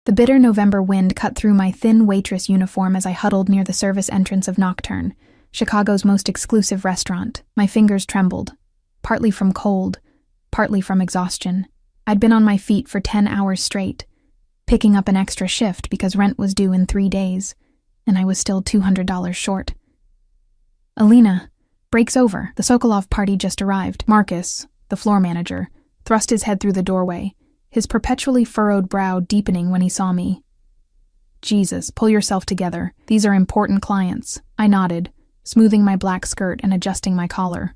The bitter November wind cut through my thin waitress uniform as I huddled near the service entrance of Nocturne, Chicago's most exclusive restaurant. My fingers trembled, partly from cold, partly from exhaustion. I'd been on my feet for 10 hours straight, picking up an extra shift because rent was due in 3 days, and I was still $200 short. Alina, break's over. The Sokolov party just arrived. Marcus, the floor manager, thrust his head through the doorway, his perpetually furrowed brow deepening when he saw me. Jesus, pull yourself together. These are important clients. I nodded, smoothing my black skirt and adjusting my collar.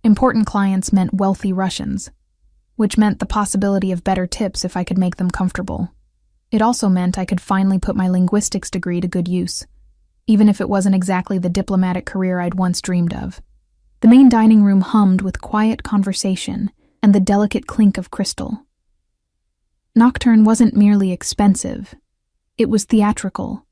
Important clients meant wealthy Russians, which meant the possibility of better tips if I could make them comfortable. It also meant I could finally put my linguistics degree to good use, even if it wasn't exactly the diplomatic career I'd once dreamed of. The main dining room hummed with quiet conversation and the delicate clink of crystal. Nocturne wasn't merely expensive. It was theatrical,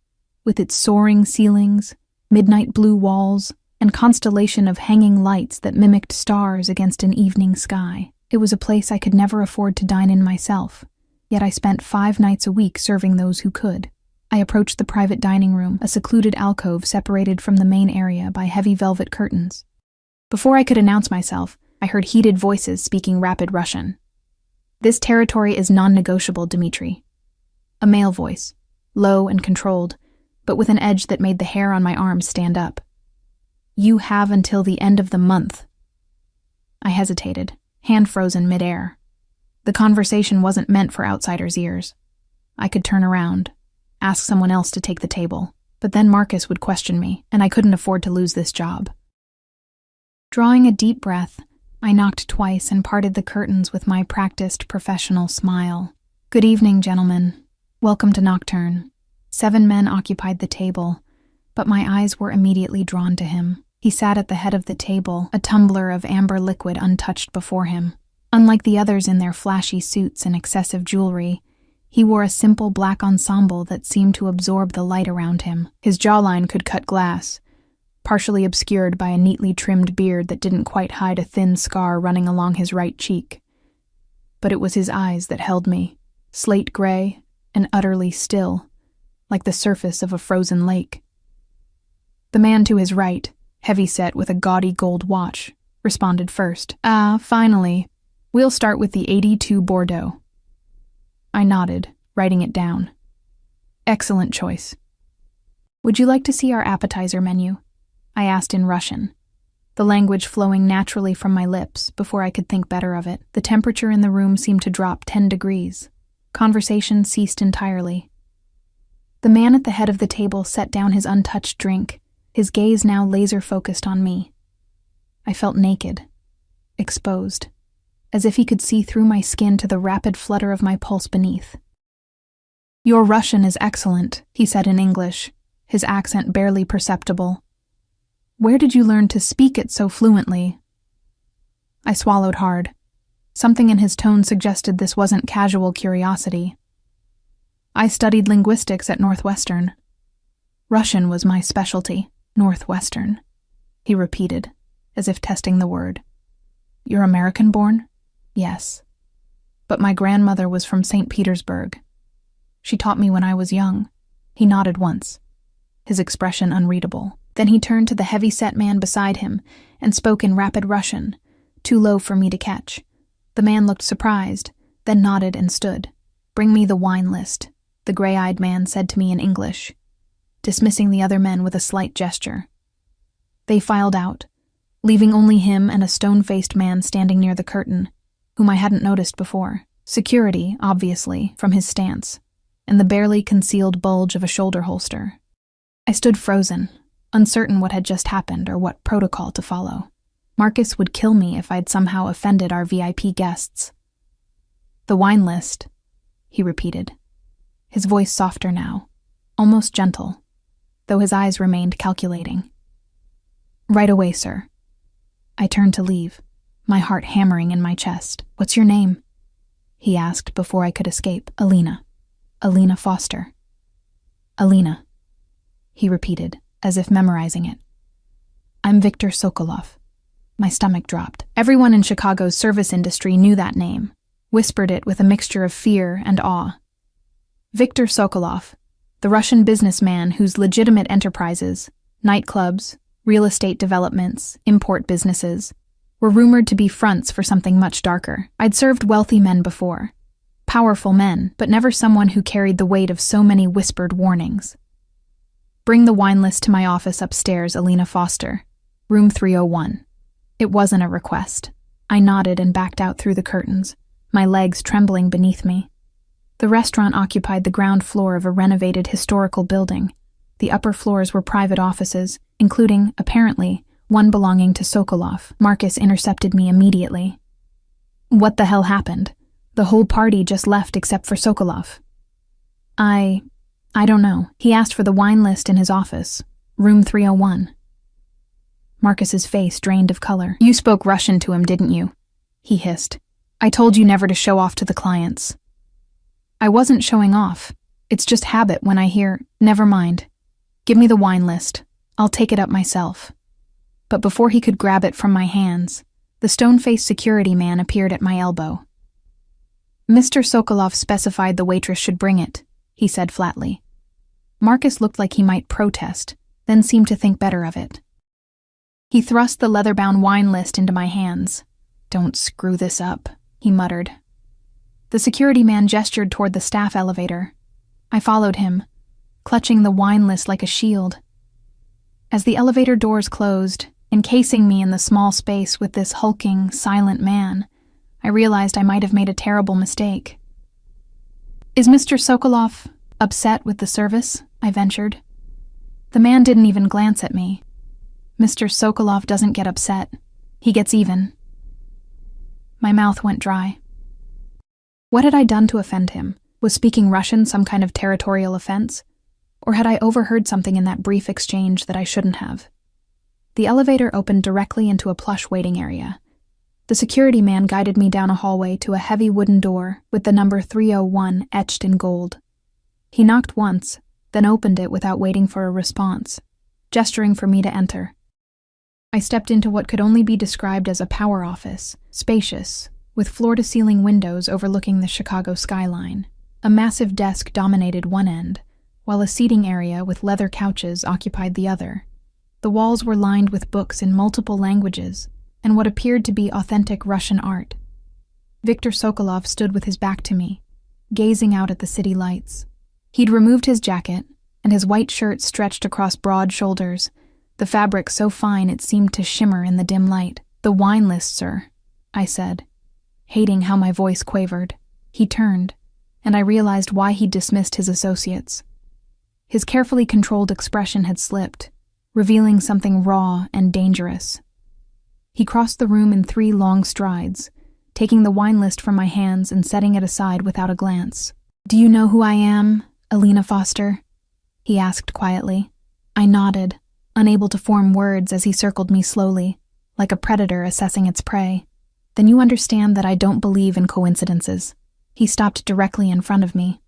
with its soaring ceilings, midnight blue walls, and constellation of hanging lights that mimicked stars against an evening sky. It was a place I could never afford to dine in myself, yet I spent 5 nights a week serving those who could. I approached the private dining room, a secluded alcove separated from the main area by heavy velvet curtains. Before I could announce myself, I heard heated voices speaking rapid Russian. "This territory is non-negotiable, Dmitri." A male voice, low and controlled, but with an edge that made the hair on my arms stand up. "You have until the end of the month." I hesitated, hand frozen midair. The conversation wasn't meant for outsiders' ears. I could turn around, ask someone else to take the table, but then Marcus would question me, and I couldn't afford to lose this job. Drawing a deep breath, I knocked twice and parted the curtains with my practiced professional smile. "Good evening, gentlemen. Welcome to Nocturne." 7 men occupied the table, but my eyes were immediately drawn to him. He sat at the head of the table, a tumbler of amber liquid untouched before him. Unlike the others in their flashy suits and excessive jewelry, he wore a simple black ensemble that seemed to absorb the light around him. His jawline could cut glass, partially obscured by a neatly trimmed beard that didn't quite hide a thin scar running along his right cheek. But it was his eyes that held me, slate gray and utterly still, like the surface of a frozen lake. The man to his right, heavy-set with a gaudy gold watch, responded first. Finally. We'll start with the 82 Bordeaux." I nodded, writing it down. "Excellent choice." "Would you like to see our appetizer menu?" I asked in Russian, the language flowing naturally from my lips before I could think better of it. The temperature in the room seemed to drop 10 degrees. Conversation ceased entirely. The man at the head of the table set down his untouched drink, his gaze now laser-focused on me. I felt naked, exposed, as if he could see through my skin to the rapid flutter of my pulse beneath. "Your Russian is excellent," he said in English, his accent barely perceptible. "Where did you learn to speak it so fluently?" I swallowed hard. Something in his tone suggested this wasn't casual curiosity. "I studied linguistics at Northwestern." "Russian was my specialty." "Northwestern," he repeated, as if testing the word. "You're American-born?" "Yes. But my grandmother was from St. Petersburg. She taught me when I was young." He nodded once, his expression unreadable. Then he turned to the heavy-set man beside him and spoke in rapid Russian, too low for me to catch. The man looked surprised, then nodded and stood. "Bring me the wine list," the gray-eyed man said to me in English, dismissing the other men with a slight gesture. They filed out, leaving only him and a stone-faced man standing near the curtain, whom I hadn't noticed before. Security, obviously, from his stance, and the barely concealed bulge of a shoulder holster. I stood frozen, uncertain what had just happened or what protocol to follow. Marcus would kill me if I'd somehow offended our VIP guests. "The wine list," he repeated, his voice softer now, almost gentle, though his eyes remained calculating. "Right away, sir." I turned to leave, my heart hammering in my chest. "What's your name?" he asked before I could escape. "Alina. Alina Foster." "Alina," he repeated, as if memorizing it. "I'm Victor Sokolov." My stomach dropped. Everyone in Chicago's service industry knew that name, whispered it with a mixture of fear and awe. Viktor Sokolov, the Russian businessman whose legitimate enterprises, nightclubs, real estate developments, import businesses, were rumored to be fronts for something much darker. I'd served wealthy men before, powerful men, but never someone who carried the weight of so many whispered warnings. Bring the wine list to my office upstairs, Alina Foster, room 301. It wasn't a request. I nodded and backed out through the curtains, my legs trembling beneath me. The restaurant occupied the ground floor of a renovated historical building. The upper floors were private offices, including, apparently, one belonging to Sokolov. Marcus intercepted me immediately. What the hell happened? The whole party just left except for Sokolov. I don't know. He asked for the wine list in his office, room 301. Marcus's face drained of color. You spoke Russian to him, didn't you? He hissed. I told you never to show off to the clients. I wasn't showing off. It's just habit when I hear, never mind. Give me the wine list. I'll take it up myself. But before he could grab it from my hands, the stone-faced security man appeared at my elbow. Mr. Sokolov specified the waitress should bring it, he said flatly. Marcus looked like he might protest, then seemed to think better of it. He thrust the leather-bound wine list into my hands. Don't screw this up, he muttered. The security man gestured toward the staff elevator. I followed him, clutching the wine list like a shield. As the elevator doors closed, encasing me in the small space with this hulking, silent man, I realized I might have made a terrible mistake. Is Mr. Sokolov upset with the service? I ventured. The man didn't even glance at me. Mr. Sokolov doesn't get upset. He gets even. My mouth went dry. What had I done to offend him? Was speaking Russian some kind of territorial offense? Or had I overheard something in that brief exchange that I shouldn't have? The elevator opened directly into a plush waiting area. The security man guided me down a hallway to a heavy wooden door with the number 301 etched in gold. He knocked once, then opened it without waiting for a response, gesturing for me to enter. I stepped into what could only be described as a power office, spacious, with floor-to-ceiling windows overlooking the Chicago skyline. A massive desk dominated one end, while a seating area with leather couches occupied the other. The walls were lined with books in multiple languages and what appeared to be authentic Russian art. Viktor Sokolov stood with his back to me, gazing out at the city lights. He'd removed his jacket, and his white shirt stretched across broad shoulders, the fabric so fine it seemed to shimmer in the dim light. The wine list, sir, I said, hating how my voice quavered. He turned, and I realized why he'd dismissed his associates. His carefully controlled expression had slipped, revealing something raw and dangerous. He crossed the room in 3 long strides, taking the wine list from my hands and setting it aside without a glance. Do you know who I am, Alina Foster? He asked quietly. I nodded, unable to form words as he circled me slowly, like a predator assessing its prey. Then you understand that I don't believe in coincidences. He stopped directly in front of me.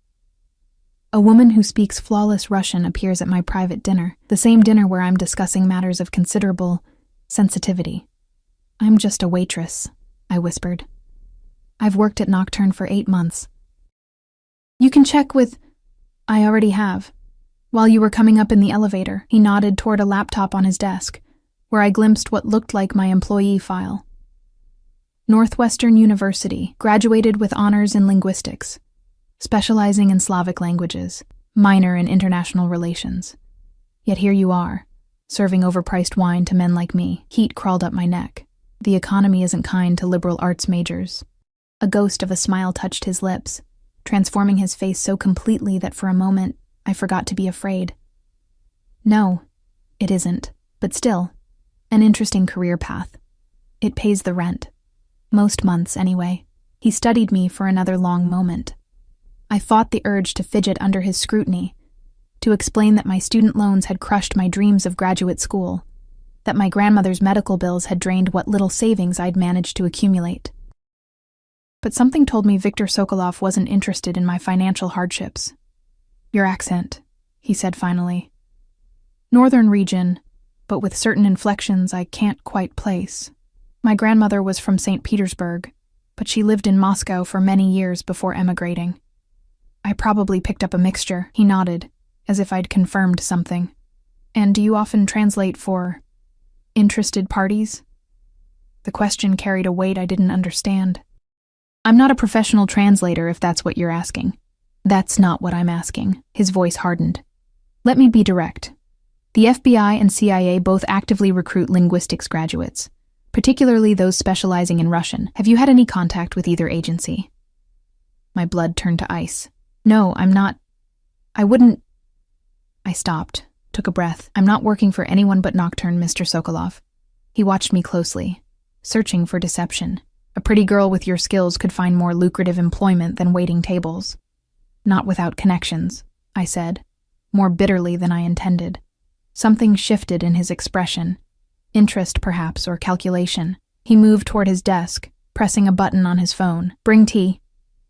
A woman who speaks flawless Russian appears at my private dinner, the same dinner where I'm discussing matters of considerable sensitivity. I'm just a waitress, I whispered. I've worked at Nocturne for 8 months. You can check with... I already have. While you were coming up in the elevator, he nodded toward a laptop on his desk, where I glimpsed what looked like my employee file. Northwestern University, graduated with honors in linguistics, specializing in Slavic languages, minor in international relations. Yet here you are, serving overpriced wine to men like me. Heat crawled up my neck. The economy isn't kind to liberal arts majors. A ghost of a smile touched his lips, transforming his face so completely that for a moment I forgot to be afraid. No, it isn't, but still, an interesting career path. It pays the rent. Most months, anyway. He studied me for another long moment. I fought the urge to fidget under his scrutiny, to explain that my student loans had crushed my dreams of graduate school, that my grandmother's medical bills had drained what little savings I'd managed to accumulate. But something told me Viktor Sokolov wasn't interested in my financial hardships. Your accent, he said finally. Northern region, but with certain inflections I can't quite place. My grandmother was from St. Petersburg, but she lived in Moscow for many years before emigrating. I probably picked up a mixture. He nodded, as if I'd confirmed something. And do you often translate for interested parties? The question carried a weight I didn't understand. I'm not a professional translator, if that's what you're asking. That's not what I'm asking. His voice hardened. Let me be direct. The FBI and CIA both actively recruit linguistics graduates, particularly those specializing in Russian. Have you had any contact with either agency? My blood turned to ice. No, I'm not. I wouldn't. I stopped, took a breath. I'm not working for anyone but Nocturne, Mr. Sokolov. He watched me closely, searching for deception. A pretty girl with your skills could find more lucrative employment than waiting tables. Not without connections, I said, more bitterly than I intended. Something shifted in his expression. Interest, perhaps, or calculation. He moved toward his desk, pressing a button on his phone. Bring tea,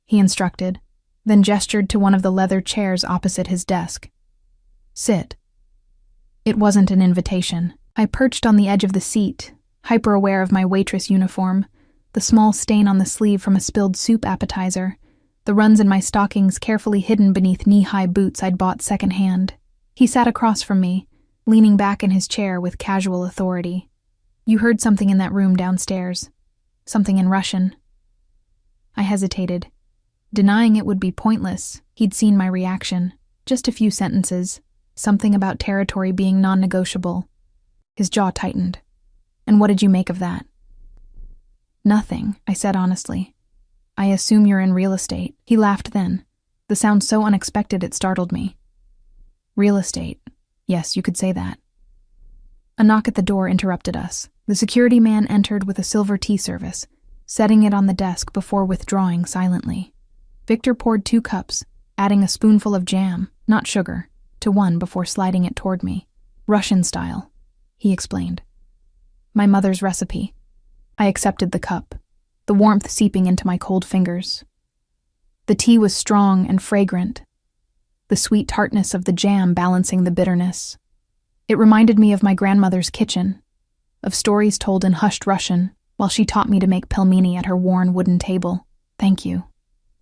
he instructed, then gestured to one of the leather chairs opposite his desk. Sit. It wasn't an invitation. I perched on the edge of the seat, hyper-aware of my waitress uniform, the small stain on the sleeve from a spilled soup appetizer, the runs in my stockings carefully hidden beneath knee-high boots I'd bought secondhand. He sat across from me, leaning back in his chair with casual authority. You heard something in that room downstairs. Something in Russian. I hesitated. Denying it would be pointless. He'd seen my reaction. Just a few sentences. Something about territory being non-negotiable. His jaw tightened. And what did you make of that? Nothing, I said honestly. I assume you're in real estate. He laughed then. The sound so unexpected it startled me. Real estate. Yes, you could say that. A knock at the door interrupted us. The security man entered with a silver tea service, setting it on the desk before withdrawing silently. Victor poured 2 cups, adding a spoonful of jam, not sugar, to one before sliding it toward me. Russian style, he explained. My mother's recipe. I accepted the cup, the warmth seeping into my cold fingers. The tea was strong and fragrant, the sweet tartness of the jam balancing the bitterness. It reminded me of my grandmother's kitchen, of stories told in hushed Russian while she taught me to make pelmeni at her worn wooden table. Thank you,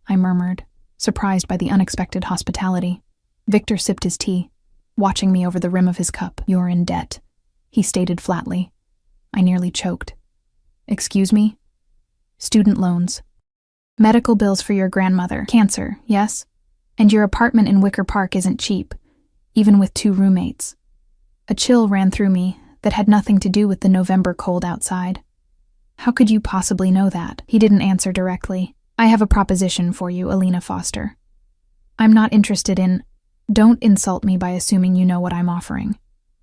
I murmured, surprised by the unexpected hospitality. Victor sipped his tea, watching me over the rim of his cup. You're in debt, he stated flatly. I nearly choked. Excuse me? Student loans. Medical bills for your grandmother. Cancer, yes? And your apartment in Wicker Park isn't cheap, even with 2 roommates. A chill ran through me that had nothing to do with the November cold outside. How could you possibly know that? He didn't answer directly. I have a proposition for you, Alina Foster. I'm not interested in... Don't insult me by assuming you know what I'm offering.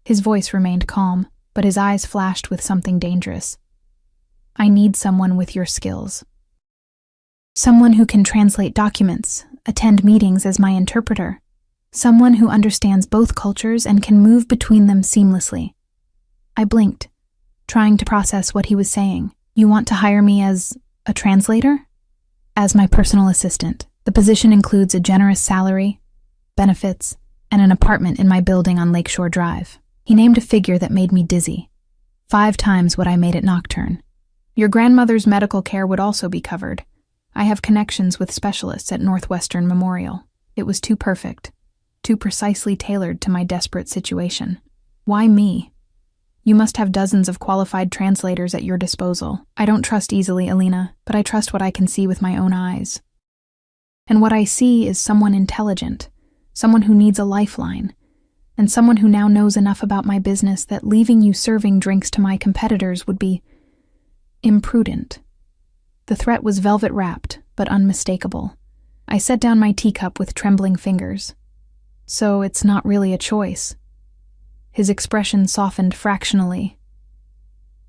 His voice remained calm, but his eyes flashed with something dangerous. I need someone with your skills. Someone who can translate documents, attend meetings as my interpreter. Someone who understands both cultures and can move between them seamlessly. I blinked, trying to process what he was saying. You want to hire me as a translator? As my personal assistant. The position includes a generous salary, benefits, and an apartment in my building on Lakeshore Drive. He named a figure that made me dizzy. 5 times what I made at Nocturne. Your grandmother's medical care would also be covered. I have connections with specialists at Northwestern Memorial. It was too perfect, too precisely tailored to my desperate situation. Why me? You must have dozens of qualified translators at your disposal. I don't trust easily, Alina, but I trust what I can see with my own eyes. And what I see is someone intelligent, someone who needs a lifeline, and someone who now knows enough about my business that leaving you serving drinks to my competitors would be imprudent. The threat was velvet-wrapped, but unmistakable. I set down my teacup with trembling fingers. So it's not really a choice. His expression softened fractionally.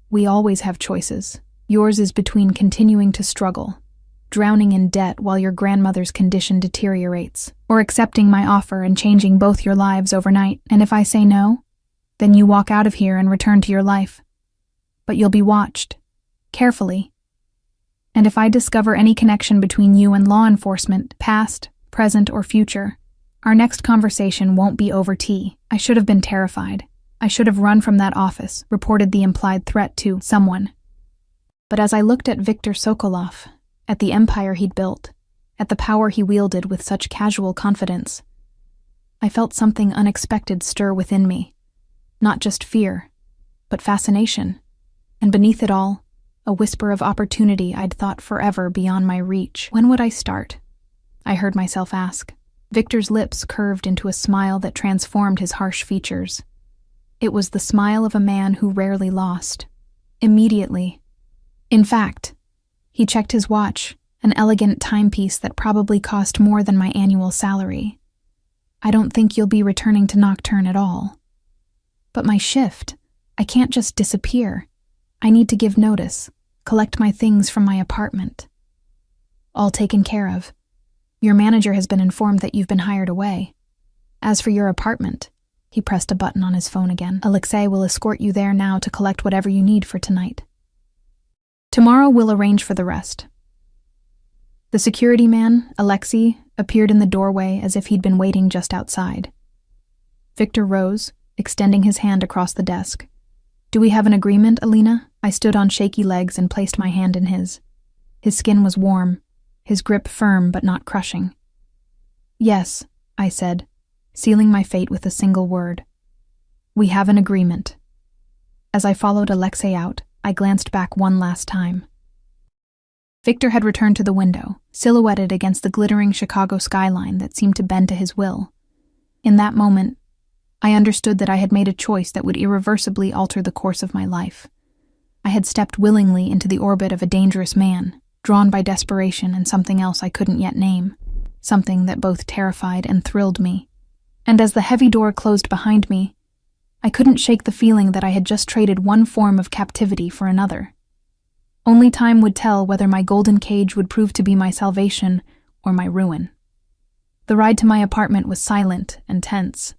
We always have choices. Yours is between continuing to struggle, drowning in debt while your grandmother's condition deteriorates, or accepting my offer and changing both your lives overnight. And if I say no, then you walk out of here and return to your life. But you'll be watched, carefully. And if I discover any connection between you and law enforcement, past, present, or future, our next conversation won't be over tea. I should have been terrified. I should have run from that office, reported the implied threat to someone. But as I looked at Viktor Sokolov, at the empire he'd built, at the power he wielded with such casual confidence. I felt something unexpected stir within me, not just fear, but fascination, and beneath it all, a whisper of opportunity I'd thought forever beyond my reach. When would I start? I heard myself ask. Victor's lips curved into a smile that transformed his harsh features. It was the smile of a man who rarely lost. Immediately. In fact, he checked his watch, an elegant timepiece that probably cost more than my annual salary. I don't think you'll be returning to Nocturne at all. But my shift, I can't just disappear. I need to give notice, collect my things from my apartment. All taken care of. Your manager has been informed that you've been hired away. As for your apartment, he pressed a button on his phone again. Alexei will escort you there now to collect whatever you need for tonight. Tomorrow we'll arrange for the rest. The security man, Alexei, appeared in the doorway as if he'd been waiting just outside. Victor rose, extending his hand across the desk. Do we have an agreement, Alina? I stood on shaky legs and placed my hand in his. His skin was warm, his grip firm but not crushing. Yes, I said, sealing my fate with a single word. We have an agreement. As I followed Alexei out, I glanced back one last time. Victor had returned to the window, silhouetted against the glittering Chicago skyline that seemed to bend to his will. In that moment, I understood that I had made a choice that would irreversibly alter the course of my life. I had stepped willingly into the orbit of a dangerous man, drawn by desperation and something else I couldn't yet name, something that both terrified and thrilled me. And as the heavy door closed behind me, I couldn't shake the feeling that I had just traded one form of captivity for another. Only time would tell whether my golden cage would prove to be my salvation or my ruin. The ride to my apartment was silent and tense.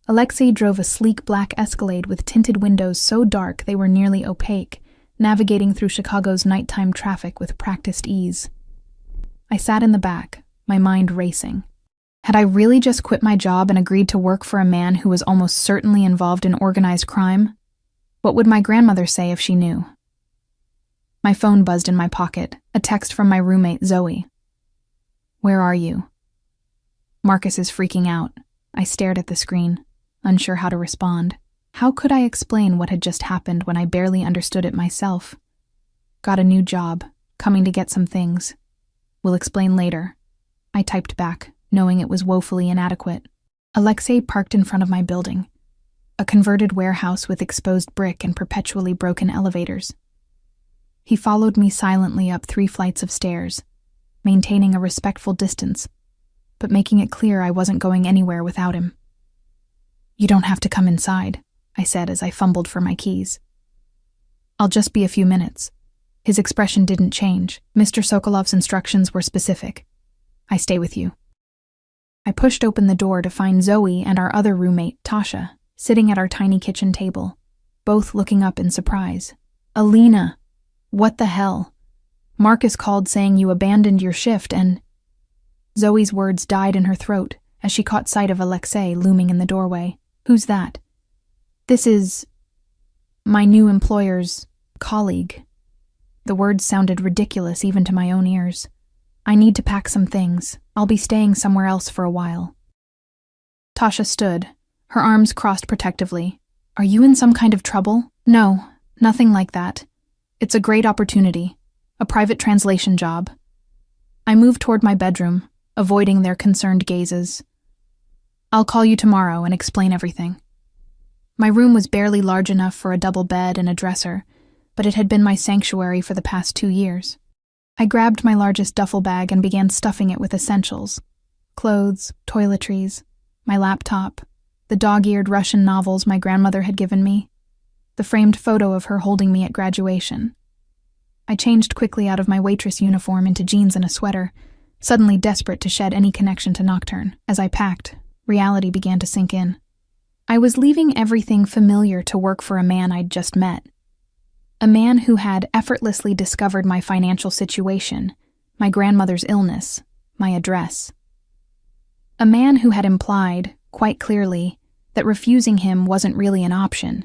Alexei drove a sleek black Escalade with tinted windows so dark they were nearly opaque, navigating through Chicago's nighttime traffic with practiced ease. I sat in the back, my mind racing. Had I really just quit my job and agreed to work for a man who was almost certainly involved in organized crime? What would my grandmother say if she knew? My phone buzzed in my pocket, a text from my roommate, Zoe. Where are you? Marcus is freaking out. I stared at the screen, unsure how to respond. How could I explain what had just happened when I barely understood it myself? Got a new job, coming to get some things. We'll explain later. I typed back, knowing it was woefully inadequate. Alexei parked in front of my building, a converted warehouse with exposed brick and perpetually broken elevators. He followed me silently up 3 flights of stairs, maintaining a respectful distance, but making it clear I wasn't going anywhere without him. You don't have to come inside, I said as I fumbled for my keys. I'll just be a few minutes. His expression didn't change. Mr. Sokolov's instructions were specific. I stay with you. I pushed open the door to find Zoe and our other roommate, Tasha, sitting at our tiny kitchen table, both looking up in surprise. Alina, what the hell? Marcus called saying you abandoned your shift and... Zoe's words died in her throat as she caught sight of Alexei looming in the doorway. Who's that? This is... my new employer's colleague. The words sounded ridiculous even to my own ears. I need to pack some things. I'll be staying somewhere else for a while. Tasha stood, her arms crossed protectively. Are you in some kind of trouble? No, nothing like that. It's a great opportunity. A private translation job. I moved toward my bedroom, avoiding their concerned gazes. I'll call you tomorrow and explain everything. My room was barely large enough for a double bed and a dresser, but it had been my sanctuary for the past 2 years. I grabbed my largest duffel bag and began stuffing it with essentials. Clothes, toiletries, my laptop, the dog-eared Russian novels my grandmother had given me, the framed photo of her holding me at graduation. I changed quickly out of my waitress uniform into jeans and a sweater, suddenly desperate to shed any connection to Nocturne. As I packed, reality began to sink in. I was leaving everything familiar to work for a man I'd just met. A man who had effortlessly discovered my financial situation, my grandmother's illness, my address. A man who had implied, quite clearly, that refusing him wasn't really an option.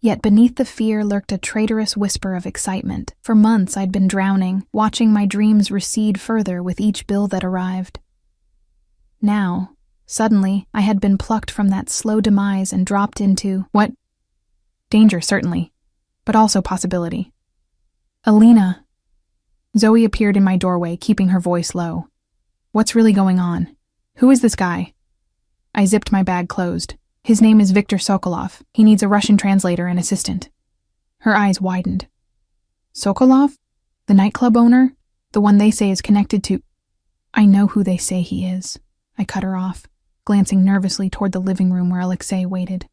Yet beneath the fear lurked a traitorous whisper of excitement. For months I'd been drowning, watching my dreams recede further with each bill that arrived. Now, suddenly, I had been plucked from that slow demise and dropped into what? Danger, certainly, but also possibility. Alina. Zoe appeared in my doorway, keeping her voice low. What's really going on? Who is this guy? I zipped my bag closed. His name is Viktor Sokolov. He needs a Russian translator and assistant. Her eyes widened. Sokolov? The nightclub owner? The one they say is connected to... I know who they say he is. I cut her off, glancing nervously toward the living room where Alexei waited.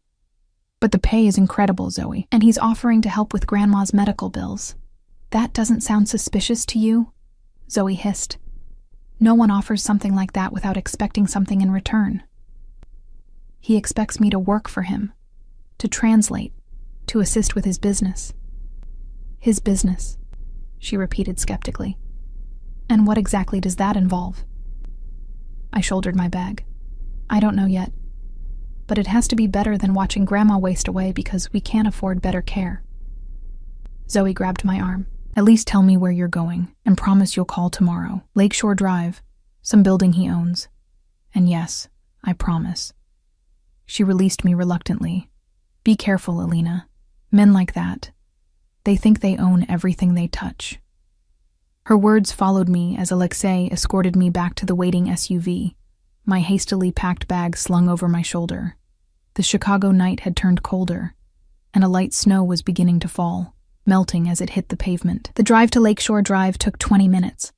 But the pay is incredible, Zoe, and he's offering to help with Grandma's medical bills. That doesn't sound suspicious to you? Zoe hissed. No one offers something like that without expecting something in return. He expects me to work for him, to translate, to assist with his business. His business, she repeated skeptically. And what exactly does that involve? I shouldered my bag. I don't know yet, but it has to be better than watching Grandma waste away because we can't afford better care. Zoe grabbed my arm. At least tell me where you're going, and promise you'll call tomorrow. Lakeshore Drive, some building he owns. And yes, I promise. She released me reluctantly. Be careful, Alina. Men like that. They think they own everything they touch. Her words followed me as Alexei escorted me back to the waiting SUV, my hastily packed bag slung over my shoulder. The Chicago night had turned colder, and a light snow was beginning to fall, melting as it hit the pavement. The drive to Lakeshore Drive took 20 minutes.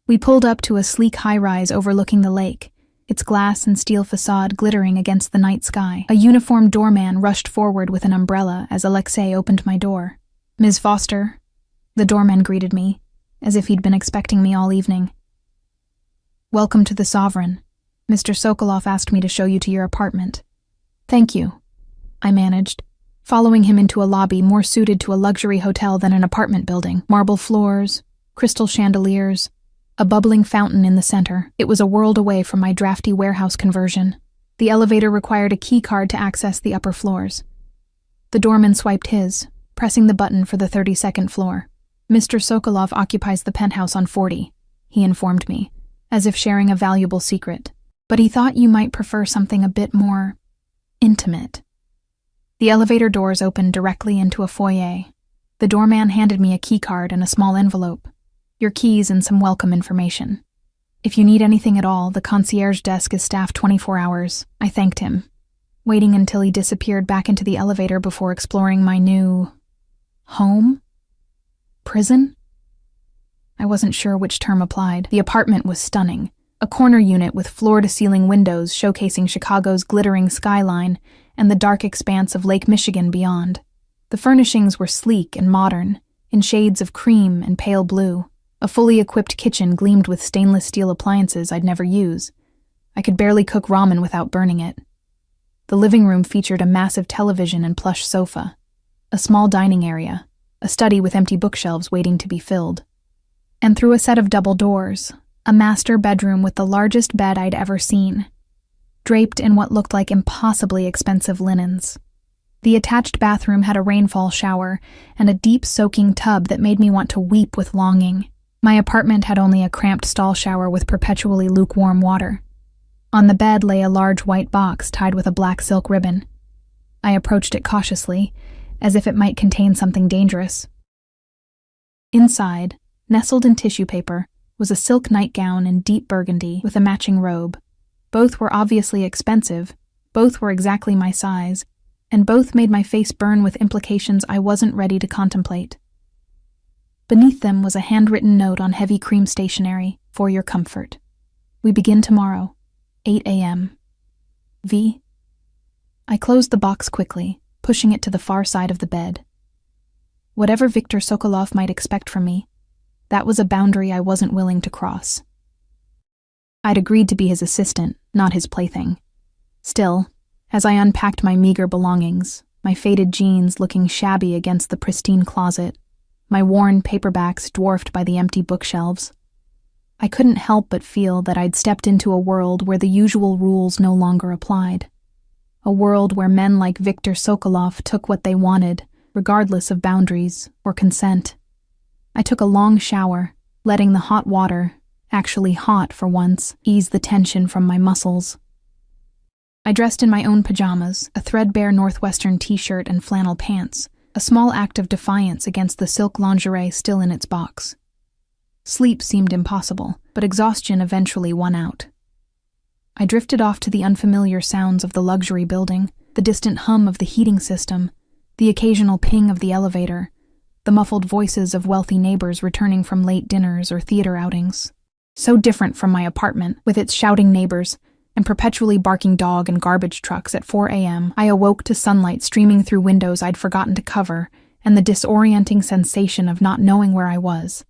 We pulled up to a sleek high-rise overlooking the lake, its glass and steel facade glittering against the night sky. A uniformed doorman rushed forward with an umbrella as Alexei opened my door. Ms. Foster, the doorman greeted me, as if he'd been expecting me all evening. Welcome to the Sovereign. Mr. Sokolov asked me to show you to your apartment. Thank you, I managed, following him into a lobby more suited to a luxury hotel than an apartment building. Marble floors, crystal chandeliers, a bubbling fountain in the center. It was a world away from my drafty warehouse conversion. The elevator required a key card to access the upper floors. The doorman swiped his, pressing the button for the 32nd floor. Mr. Sokolov occupies the penthouse on 40, he informed me, as if sharing a valuable secret. But he thought you might prefer something a bit more intimate. The elevator doors opened directly into a foyer. The doorman handed me a key card and a small envelope. Your keys and some welcome information. If you need anything at all, the concierge desk is staffed 24 hours. I thanked him, waiting until he disappeared back into the elevator before exploring my new... home? Prison? I wasn't sure which term applied. The apartment was stunning. A corner unit with floor-to-ceiling windows showcasing Chicago's glittering skyline and the dark expanse of Lake Michigan beyond. The furnishings were sleek and modern, in shades of cream and pale blue. A fully equipped kitchen gleamed with stainless steel appliances I'd never use. I could barely cook ramen without burning it. The living room featured a massive television and plush sofa, a small dining area, a study with empty bookshelves waiting to be filled. And through a set of double doors, a master bedroom with the largest bed I'd ever seen, draped in what looked like impossibly expensive linens. The attached bathroom had a rainfall shower and a deep soaking tub that made me want to weep with longing. My apartment had only a cramped stall shower with perpetually lukewarm water. On the bed lay a large white box tied with a black silk ribbon. I approached it cautiously, as if it might contain something dangerous. Inside, nestled in tissue paper, was a silk nightgown in deep burgundy with a matching robe. Both were obviously expensive, both were exactly my size, and both made my face burn with implications I wasn't ready to contemplate. Beneath them was a handwritten note on heavy cream stationery, for your comfort. We begin tomorrow, 8 a.m. V. I closed the box quickly, pushing it to the far side of the bed. Whatever Viktor Sokolov might expect from me, that was a boundary I wasn't willing to cross. I'd agreed to be his assistant, not his plaything. Still, as I unpacked my meager belongings, my faded jeans looking shabby against the pristine closet, my worn paperbacks dwarfed by the empty bookshelves, I couldn't help but feel that I'd stepped into a world where the usual rules no longer applied. a world where men like Viktor Sokolov took what they wanted, regardless of boundaries or consent. I took a long shower, letting the hot water, actually hot for once, ease the tension from my muscles. I dressed in my own pajamas, a threadbare Northwestern t-shirt and flannel pants, a small act of defiance against the silk lingerie still in its box. Sleep seemed impossible, but exhaustion eventually won out. I drifted off to the unfamiliar sounds of the luxury building, the distant hum of the heating system, the occasional ping of the elevator, the muffled voices of wealthy neighbors returning from late dinners or theater outings. So different from my apartment, with its shouting neighbors and perpetually barking dog and garbage trucks at 4 a.m., I awoke to sunlight streaming through windows I'd forgotten to cover and the disorienting sensation of not knowing where I was.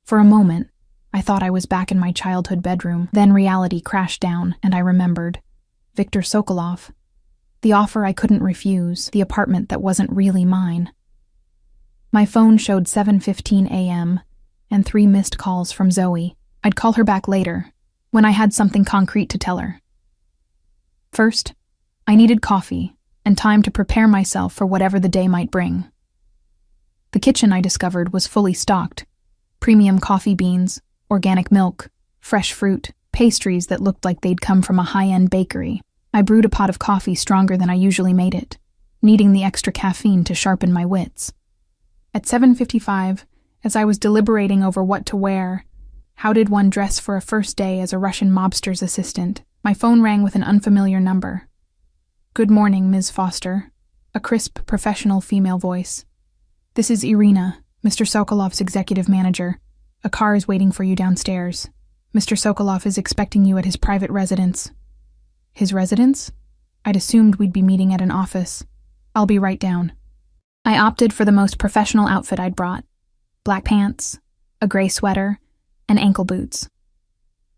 For a moment, I thought I was back in my childhood bedroom. Then reality crashed down, and I remembered. Viktor Sokolov. The offer I couldn't refuse, the apartment that wasn't really mine. My phone showed 7:15 a.m. and 3 missed calls from Zoe. I'd call her back later, when I had something concrete to tell her. First, I needed coffee and time to prepare myself for whatever the day might bring. The kitchen, I discovered, was fully stocked. Premium coffee beans, organic milk, fresh fruit, pastries that looked like they'd come from a high-end bakery. I brewed a pot of coffee stronger than I usually made it, needing the extra caffeine to sharpen my wits. At 7:55, as I was deliberating over what to wear, how did one dress for a first day as a Russian mobster's assistant, my phone rang with an unfamiliar number. "Good morning, Ms. Foster," a crisp, professional female voice. "This is Irina, Mr. Sokolov's executive manager. A car is waiting for you downstairs. Mr. Sokolov is expecting you at his private residence." His residence? I'd assumed we'd be meeting at an office. "I'll be right down." I opted for the most professional outfit I'd brought. Black pants, a gray sweater, and ankle boots.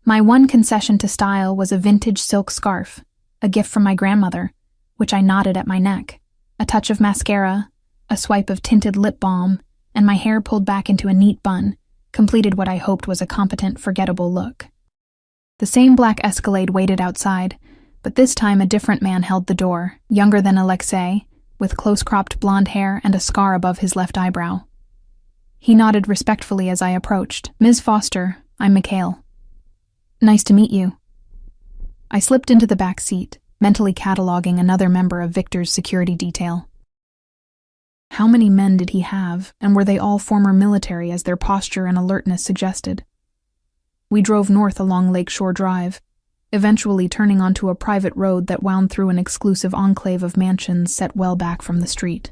My one concession to style was a vintage silk scarf, a gift from my grandmother, which I knotted at my neck, a touch of mascara, a swipe of tinted lip balm, and my hair pulled back into a neat bun, completed what I hoped was a competent, forgettable look. The same black Escalade waited outside, but this time a different man held the door, younger than Alexei, with close-cropped blonde hair and a scar above his left eyebrow. He nodded respectfully as I approached. "Ms. Foster, I'm Mikhail." "Nice to meet you." I slipped into the back seat, mentally cataloging another member of Viktor's security detail. How many men did he have, and were they all former military as their posture and alertness suggested? We drove north along Lakeshore Drive, eventually turning onto a private road that wound through an exclusive enclave of mansions set well back from the street.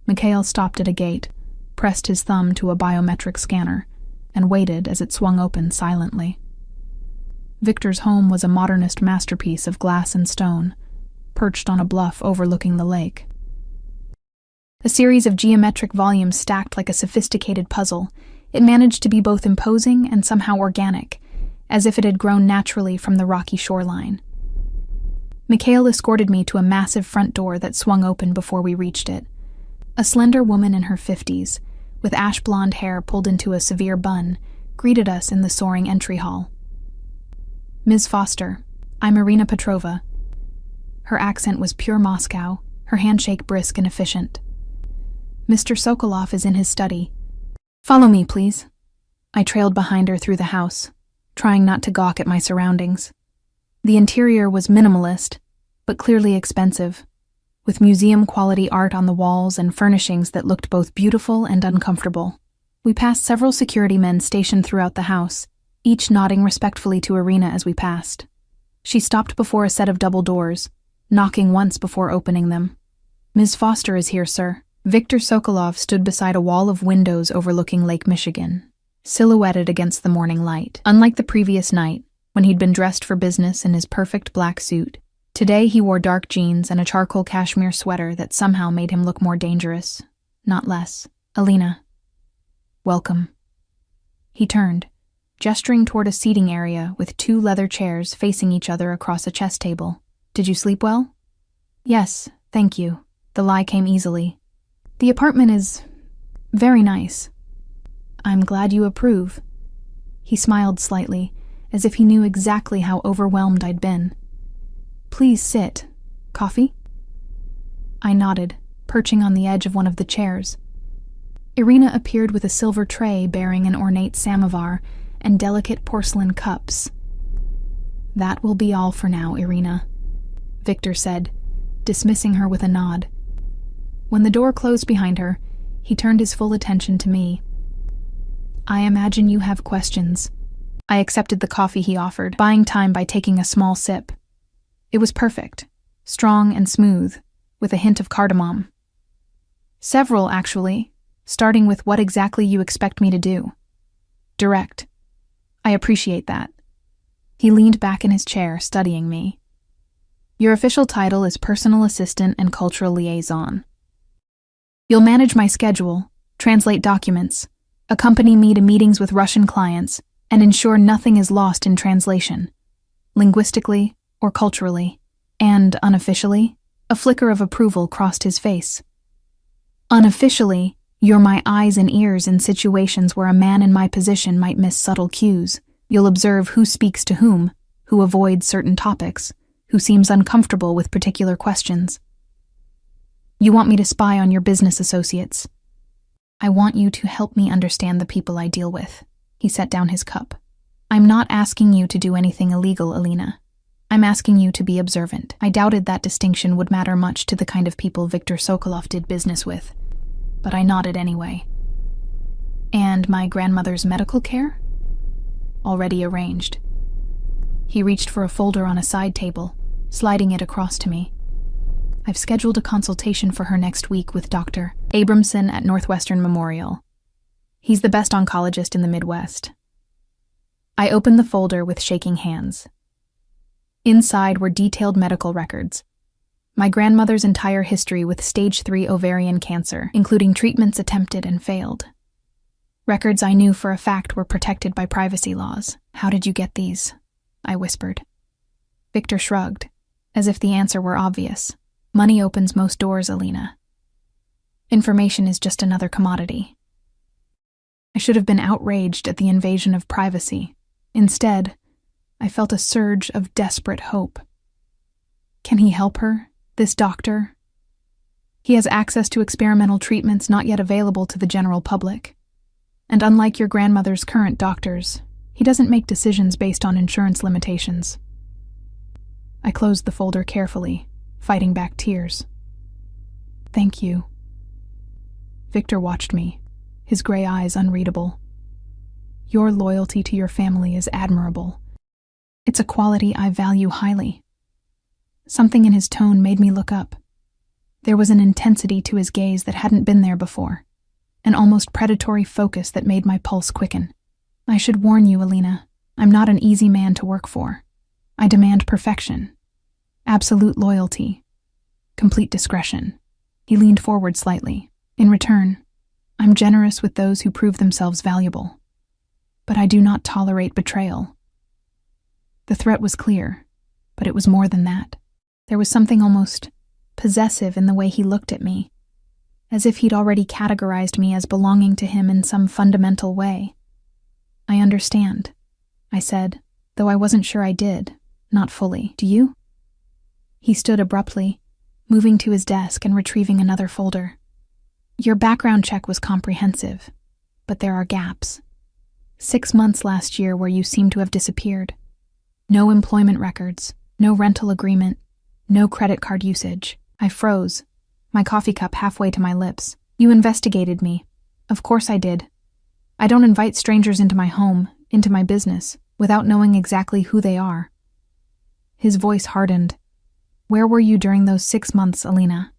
Mikhail stopped at a gate, pressed his thumb to a biometric scanner, and waited as it swung open silently. Viktor's home was a modernist masterpiece of glass and stone, perched on a bluff overlooking the lake. A series of geometric volumes stacked like a sophisticated puzzle, it managed to be both imposing and somehow organic, as if it had grown naturally from the rocky shoreline. Mikhail escorted me to a massive front door that swung open before we reached it. A slender woman in her 50s, with ash-blonde hair pulled into a severe bun, greeted us in the soaring entry hall. "Ms. Foster, I'm Irina Petrova." Her accent was pure Moscow, her handshake brisk and efficient. "Mr. Sokolov is in his study. Follow me, please." I trailed behind her through the house, trying not to gawk at my surroundings. The interior was minimalist, but clearly expensive, with museum-quality art on the walls and furnishings that looked both beautiful and uncomfortable. We passed several security men stationed throughout the house, each nodding respectfully to Irina as we passed. She stopped before a set of double doors, knocking once before opening them. "Ms. Foster is here, sir." Viktor Sokolov stood beside a wall of windows overlooking Lake Michigan, silhouetted against the morning light. Unlike the previous night, when he'd been dressed for business in his perfect black suit, today he wore dark jeans and a charcoal cashmere sweater that somehow made him look more dangerous, not less. "Alina, welcome." He turned, gesturing toward a seating area with 2 leather chairs facing each other across a chess table. "Did you sleep well?" "Yes, thank you." The lie came easily. "The apartment is very nice." "I'm glad you approve." He smiled slightly, as if he knew exactly how overwhelmed I'd been. "Please sit. Coffee? I nodded, perching on the edge of one of the chairs. Irina appeared with a silver tray bearing an ornate samovar and delicate porcelain cups. "That will be all for now, Irina," Victor said, dismissing her with a nod. When the door closed behind her, he turned his full attention to me. "I imagine you have questions." I accepted the coffee he offered, buying time by taking a small sip. It was perfect, strong and smooth, with a hint of cardamom. "Several, actually, starting with what exactly you expect me to do." "Direct." "I appreciate that." He leaned back in his chair, studying me. "Your official title is Personal Assistant and Cultural Liaison. You'll manage my schedule, translate documents, accompany me to meetings with Russian clients, and ensure nothing is lost in translation, linguistically or culturally." And unofficially, a flicker of approval crossed his face. "Unofficially, you're my eyes and ears in situations where a man in my position might miss subtle cues. You'll observe who speaks to whom, who avoids certain topics, who seems uncomfortable with particular questions. You want me to spy on your business associates. I want you to help me understand the people I deal with." He set down his cup. "I'm not asking you to do anything illegal, Alina. I'm asking you to be observant." I doubted that distinction would matter much to the kind of people Viktor Sokolov did business with, but I nodded anyway. "And my grandmother's medical care?" "Already arranged." He reached for a folder on a side table, sliding it across to me. "I've scheduled a consultation for her next week with Dr. Abramson at Northwestern Memorial. He's the best oncologist in the Midwest." I opened the folder with shaking hands. Inside were detailed medical records. My grandmother's entire history with stage 3 ovarian cancer, including treatments attempted and failed. Records I knew for a fact were protected by privacy laws. "How did you get these?" I whispered. Victor shrugged, as if the answer were obvious. "Money opens most doors, Alina. Information is just another commodity." I should have been outraged at the invasion of privacy. Instead, I felt a surge of desperate hope. Can he help her, this doctor? He has access to experimental treatments not yet available to the general public. And unlike your grandmother's current doctors, he doesn't make decisions based on insurance limitations. I closed the folder carefully, fighting back tears. "Thank you." Victor watched me, his gray eyes unreadable. "Your loyalty to your family is admirable. It's a quality I value highly." Something in his tone made me look up. There was an intensity to his gaze that hadn't been there before, an almost predatory focus that made my pulse quicken. "I should warn you, Alina, I'm not an easy man to work for. I demand perfection, absolute loyalty, complete discretion." He leaned forward slightly. "In return, I'm generous with those who prove themselves valuable. But I do not tolerate betrayal." The threat was clear, but it was more than that. There was something almost possessive in the way he looked at me, as if he'd already categorized me as belonging to him in some fundamental way. "I understand," I said, though I wasn't sure I did, not fully. "Do you?" He stood abruptly, moving to his desk and retrieving another folder. "Your background check was comprehensive, but there are gaps. 6 months last year where you seem to have disappeared. No employment records, no rental agreement, no credit card usage." I froze, my coffee cup halfway to my lips. "You investigated me. Of course I did. I don't invite strangers into my home, into my business, without knowing exactly who they are." His voice hardened. "Where were you during those 6 months, Alina?"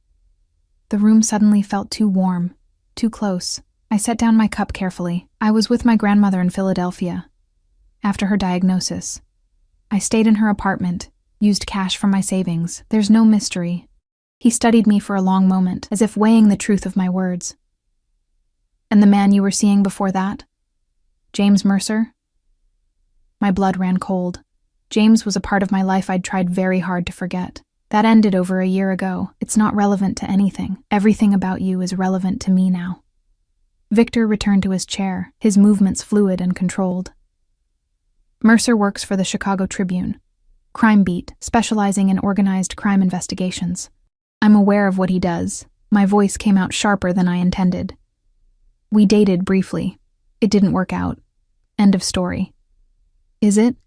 The room suddenly felt too warm, too close. I set down my cup carefully. "I was with my grandmother in Philadelphia. After her diagnosis. I stayed in her apartment, used cash from my savings. There's no mystery." He studied me for a long moment, as if weighing the truth of my words. "And the man you were seeing before that? James Mercer?" My blood ran cold. James was a part of my life I'd tried very hard to forget. "That ended over a year ago. It's not relevant to anything. Everything about you is relevant to me now." Victor returned to his chair, his movements fluid and controlled. "Mercer works for the Chicago Tribune. Crime Beat, specializing in organized crime investigations. I'm aware of what he does. My voice came out sharper than I intended. We dated briefly. It didn't work out. End of story. Is it?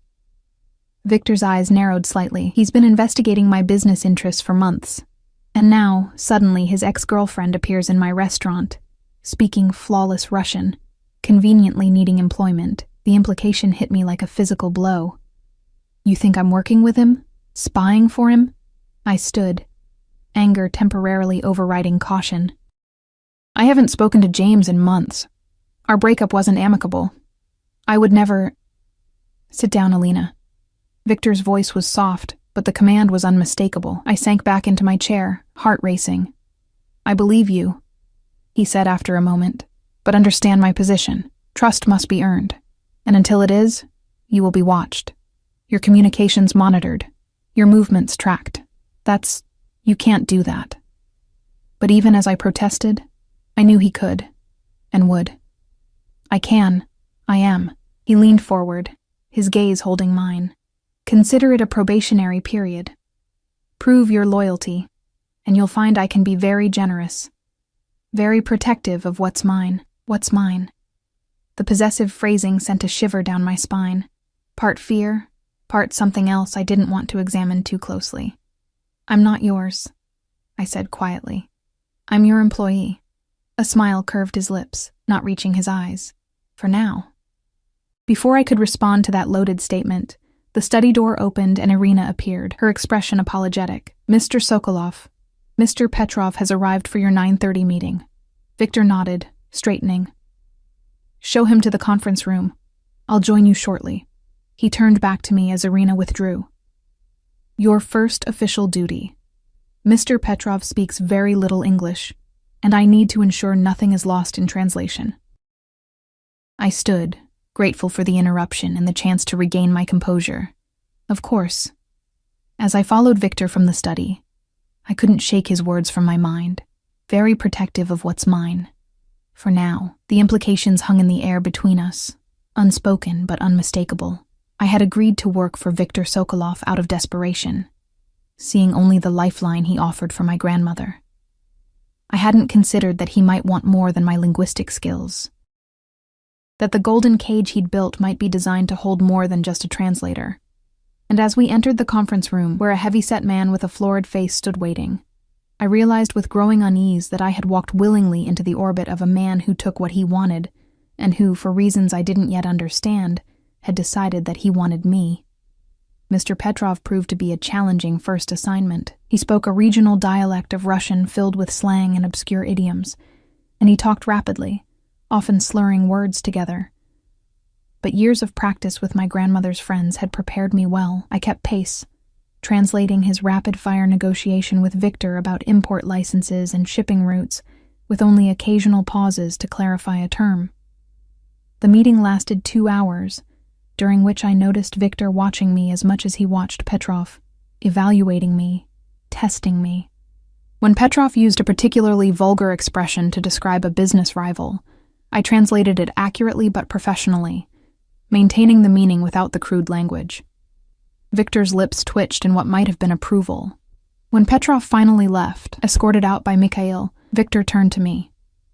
Victor's eyes narrowed slightly. He's been investigating my business interests for months. And now, suddenly, his ex-girlfriend appears in my restaurant, speaking flawless Russian, conveniently needing employment. The implication hit me like a physical blow. You think I'm working with him? Spying for him? I stood, anger temporarily overriding caution. I haven't spoken to James in months. Our breakup wasn't amicable. I would never... Sit down, Alina. Victor's voice was soft, but the command was unmistakable. I sank back into my chair, heart racing. I believe you, he said after a moment, but understand my position. Trust must be earned, and until it is, you will be watched. Your communications monitored, your movements tracked. You can't do that. But even as I protested, I knew he could, and would. I can. I am. He leaned forward, his gaze holding mine. Consider it a probationary period. Prove your loyalty, and you'll find I can be very generous, very protective of what's mine. What's mine? The possessive phrasing sent a shiver down my spine, part fear, part something else I didn't want to examine too closely. I'm not yours, I said quietly. I'm your employee. A smile curved his lips, not reaching his eyes. For now. Before I could respond to that loaded statement, the study door opened and Irina appeared, her expression apologetic. Mr. Sokolov, Mr. Petrov has arrived for your 9:30 meeting. Victor nodded, straightening. Show him to the conference room. I'll join you shortly. He turned back to me as Irina withdrew. Your first official duty. Mr. Petrov speaks very little English, and I need to ensure nothing is lost in translation. I stood, grateful for the interruption and the chance to regain my composure. Of course. As I followed Victor from the study, I couldn't shake his words from my mind, very protective of what's mine. For now, the implications hung in the air between us, unspoken but unmistakable. I had agreed to work for Viktor Sokolov out of desperation, seeing only the lifeline he offered for my grandmother. I hadn't considered that he might want more than my linguistic skills, that the golden cage he'd built might be designed to hold more than just a translator. And as we entered the conference room, where a heavy-set man with a florid face stood waiting, I realized with growing unease that I had walked willingly into the orbit of a man who took what he wanted, and who, for reasons I didn't yet understand, had decided that he wanted me. Mr. Petrov proved to be a challenging first assignment. He spoke a regional dialect of Russian filled with slang and obscure idioms, and he talked rapidly, often slurring words together. But years of practice with my grandmother's friends had prepared me well. I kept pace, translating his rapid-fire negotiation with Victor about import licenses and shipping routes, with only occasional pauses to clarify a term. The meeting lasted 2 hours, during which I noticed Victor watching me as much as he watched Petrov, evaluating me, testing me. When Petrov used a particularly vulgar expression to describe a business rival, I translated it accurately but professionally, maintaining the meaning without the crude language. Victor's lips twitched in what might have been approval. When Petrov finally left, escorted out by Mikhail, Victor turned to me.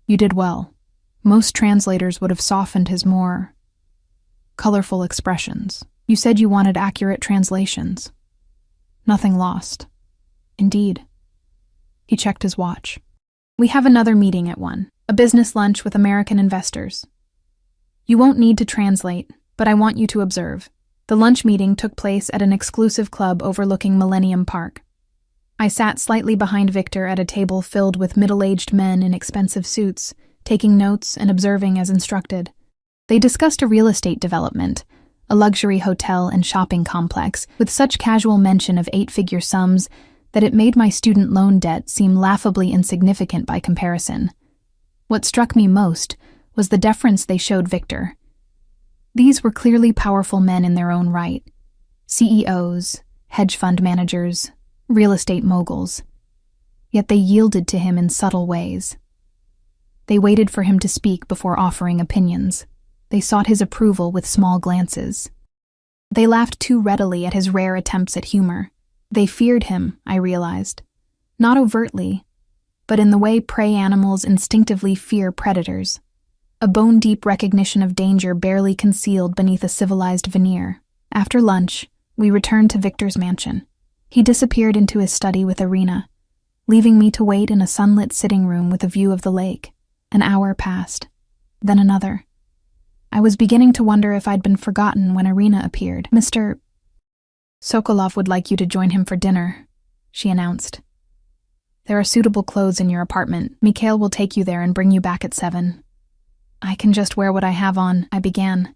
You did well. Most translators would have softened his more colorful expressions. You said you wanted accurate translations. Nothing lost. Indeed. He checked his watch. We have another meeting at 1, a business lunch with American investors. You won't need to translate, but I want you to observe. The lunch meeting took place at an exclusive club overlooking Millennium Park. I sat slightly behind Victor at a table filled with middle-aged men in expensive suits, taking notes and observing as instructed. They discussed a real estate development, a luxury hotel and shopping complex, with such casual mention of 8-figure sums that it made my student loan debt seem laughably insignificant by comparison. What struck me most was the deference they showed Victor. These were clearly powerful men in their own right, CEOs, hedge fund managers, real estate moguls. Yet they yielded to him in subtle ways. They waited for him to speak before offering opinions. They sought his approval with small glances. They laughed too readily at his rare attempts at humor. They feared him, I realized. Not overtly, but in the way prey animals instinctively fear predators. A bone-deep recognition of danger barely concealed beneath a civilized veneer. After lunch, we returned to Victor's mansion. He disappeared into his study with Irina, leaving me to wait in a sunlit sitting room with a view of the lake. An hour passed, then another. I was beginning to wonder if I'd been forgotten when Irina appeared. Mr. Sokolov would like you to join him for dinner, she announced. There are suitable clothes in your apartment. Mikhail will take you there and bring you back at 7. I can just wear what I have on, I began.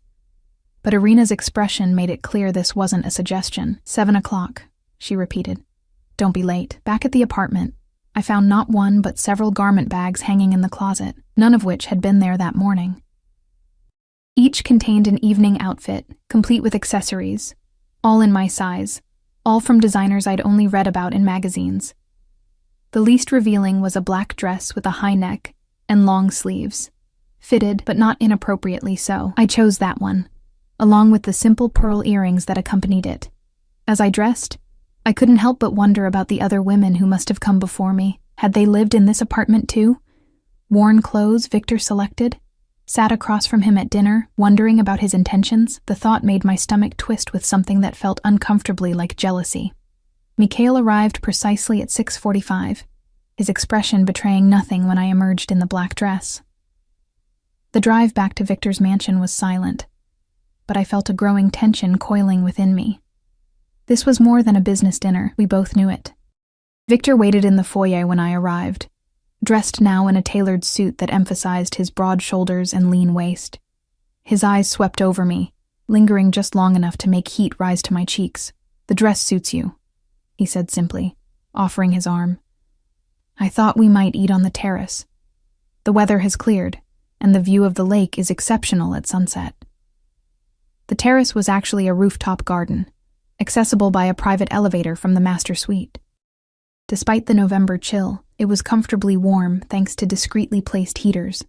But Irina's expression made it clear this wasn't a suggestion. 7 o'clock, she repeated. Don't be late. Back at the apartment, I found not one but several garment bags hanging in the closet, none of which had been there that morning. Each contained an evening outfit, complete with accessories, all in my size, all from designers I'd only read about in magazines. The least revealing was a black dress with a high neck and long sleeves, fitted but not inappropriately so. I chose that one, along with the simple pearl earrings that accompanied it. As I dressed, I couldn't help but wonder about the other women who must have come before me. Had they lived in this apartment too? Worn clothes Victor selected? Sat across from him at dinner, wondering about his intentions? The thought made my stomach twist with something that felt uncomfortably like jealousy. Mikhail arrived precisely at 6:45, his expression betraying nothing when I emerged in the black dress. The drive back to Victor's mansion was silent, but I felt a growing tension coiling within me. This was more than a business dinner, we both knew it. Victor waited in the foyer when I arrived, dressed now in a tailored suit that emphasized his broad shoulders and lean waist. His eyes swept over me, lingering just long enough to make heat rise to my cheeks. The dress suits you, he said simply, offering his arm. I thought we might eat on the terrace. The weather has cleared, and the view of the lake is exceptional at sunset. The terrace was actually a rooftop garden, accessible by a private elevator from the master suite. Despite the November chill, it was comfortably warm thanks to discreetly placed heaters.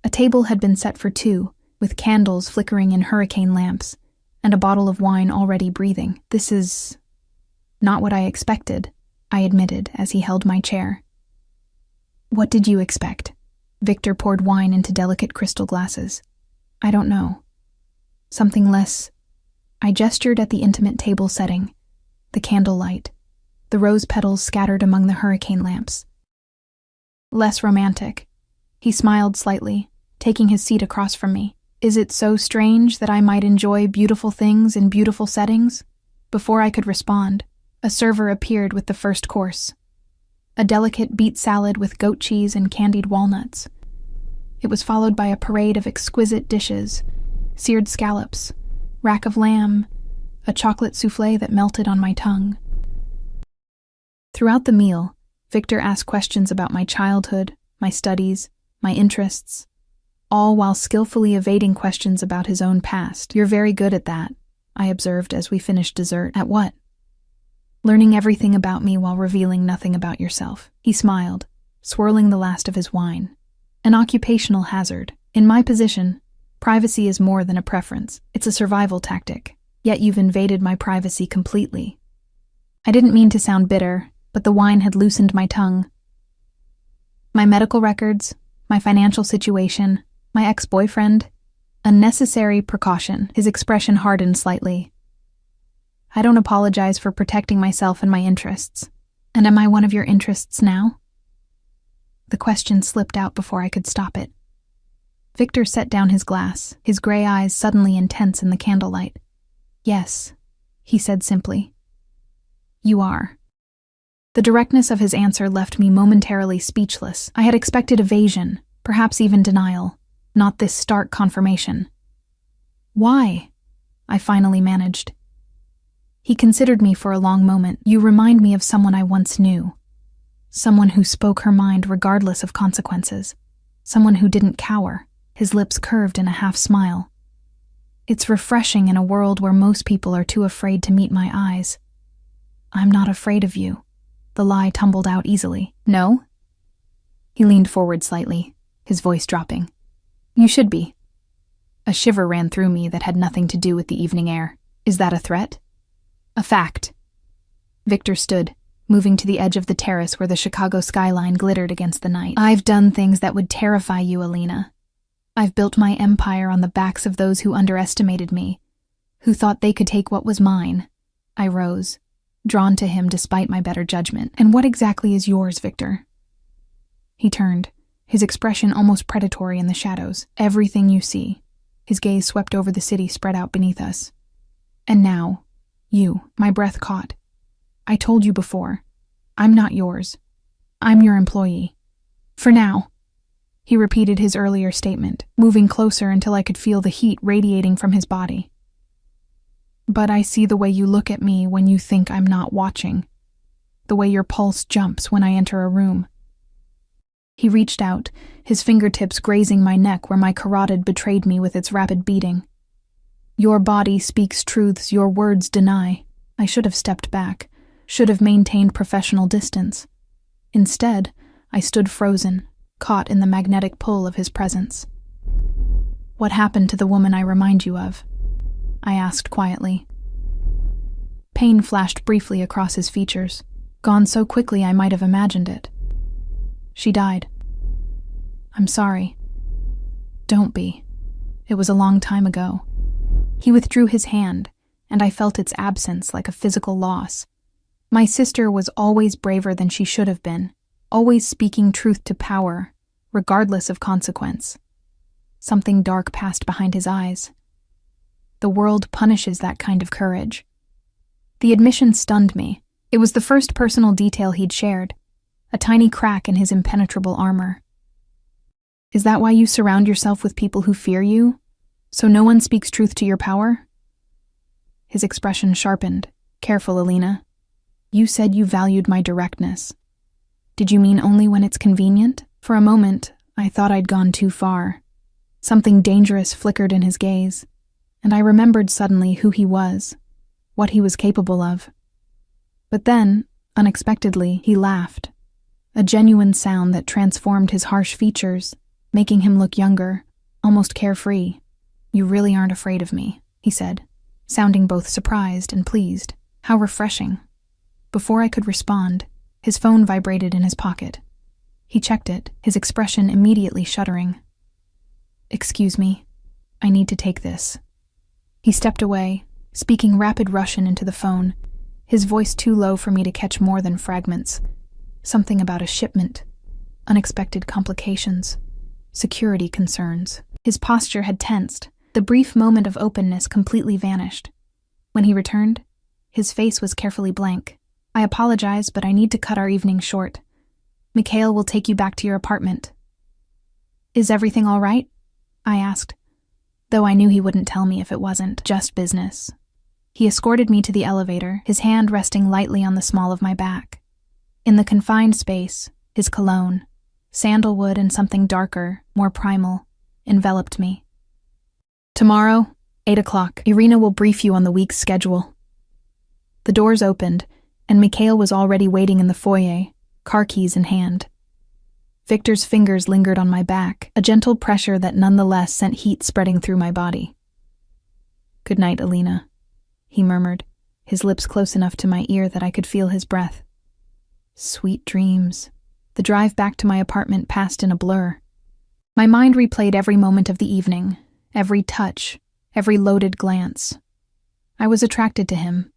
A table had been set for 2, with candles flickering in hurricane lamps, and a bottle of wine already breathing. This is not what I expected, I admitted as he held my chair. What did you expect? Victor poured wine into delicate crystal glasses. I don't know. Something less. I gestured at the intimate table setting, the candlelight, the rose petals scattered among the hurricane lamps. Less romantic. He smiled slightly, taking his seat across from me. Is it so strange that I might enjoy beautiful things in beautiful settings? Before I could respond, a server appeared with the first course. A delicate beet salad with goat cheese and candied walnuts. It was followed by a parade of exquisite dishes, seared scallops, rack of lamb, a chocolate soufflé that melted on my tongue. Throughout the meal, Victor asked questions about my childhood, my studies, my interests, all while skillfully evading questions about his own past. You're very good at that, I observed as we finished dessert. At what? Learning everything about me while revealing nothing about yourself. He smiled, swirling the last of his wine. An occupational hazard. In my position, privacy is more than a preference. It's a survival tactic. Yet you've invaded my privacy completely. I didn't mean to sound bitter, but the wine had loosened my tongue. My medical records, my financial situation, my ex-boyfriend. A necessary precaution. His expression hardened slightly. I don't apologize for protecting myself and my interests. And am I one of your interests now? The question slipped out before I could stop it. Victor set down his glass, his gray eyes suddenly intense in the candlelight. Yes, he said simply. You are. The directness of his answer left me momentarily speechless. I had expected evasion, perhaps even denial, not this stark confirmation. Why? I finally managed. He considered me for a long moment. You remind me of someone I once knew. Someone who spoke her mind regardless of consequences. Someone who didn't cower, his lips curved in a half-smile. It's refreshing in a world where most people are too afraid to meet my eyes. I'm not afraid of you. The lie tumbled out easily. No? He leaned forward slightly, his voice dropping. You should be. A shiver ran through me that had nothing to do with the evening air. Is that a threat? A fact. Victor stood, moving to the edge of the terrace where the Chicago skyline glittered against the night. I've done things that would terrify you, Alina. I've built my empire on the backs of those who underestimated me, who thought they could take what was mine. I rose, drawn to him despite my better judgment. And what exactly is yours, Victor? He turned, his expression almost predatory in the shadows. Everything you see. His gaze swept over the city spread out beneath us. And now, you, my breath caught. I told you before, I'm not yours. I'm your employee. For now. He repeated his earlier statement, moving closer until I could feel the heat radiating from his body. But I see the way you look at me when you think I'm not watching. The way your pulse jumps when I enter a room. He reached out, his fingertips grazing my neck where my carotid betrayed me with its rapid beating. Your body speaks truths your words deny. I should have stepped back, should have maintained professional distance. Instead, I stood frozen, caught in the magnetic pull of his presence. What happened to the woman I remind you of? I asked quietly. Pain flashed briefly across his features, gone so quickly I might have imagined it. She died. I'm sorry. Don't be. It was a long time ago. He withdrew his hand, and I felt its absence like a physical loss. My sister was always braver than she should have been, always speaking truth to power, regardless of consequence. Something dark passed behind his eyes. The world punishes that kind of courage. The admission stunned me. It was the first personal detail he'd shared, a tiny crack in his impenetrable armor. Is that why you surround yourself with people who fear you? So no one speaks truth to your power? His expression sharpened. Careful, Alina. You said you valued my directness. Did you mean only when it's convenient? For a moment, I thought I'd gone too far. Something dangerous flickered in his gaze, and I remembered suddenly who he was, what he was capable of. But then, unexpectedly, he laughed, a genuine sound that transformed his harsh features, making him look younger, almost carefree. You really aren't afraid of me, he said, sounding both surprised and pleased. How refreshing. Before I could respond, his phone vibrated in his pocket. He checked it, his expression immediately shuddering. Excuse me, I need to take this. He stepped away, speaking rapid Russian into the phone, his voice too low for me to catch more than fragments. Something about a shipment, unexpected complications, security concerns. His posture had tensed. The brief moment of openness completely vanished. When he returned, his face was carefully blank. I apologize, but I need to cut our evening short. Mikhail will take you back to your apartment. Is everything all right? I asked, though I knew he wouldn't tell me if it wasn't just business. He escorted me to the elevator, his hand resting lightly on the small of my back. In the confined space, his cologne, sandalwood and something darker, more primal, enveloped me. Tomorrow, 8 o'clock, Irina will brief you on the week's schedule. The doors opened, and Mikhail was already waiting in the foyer, car keys in hand. Victor's fingers lingered on my back, a gentle pressure that nonetheless sent heat spreading through my body. Good night, Alina, he murmured, his lips close enough to my ear that I could feel his breath. Sweet dreams. The drive back to my apartment passed in a blur. My mind replayed every moment of the evening, every touch, every loaded glance. I was attracted to him.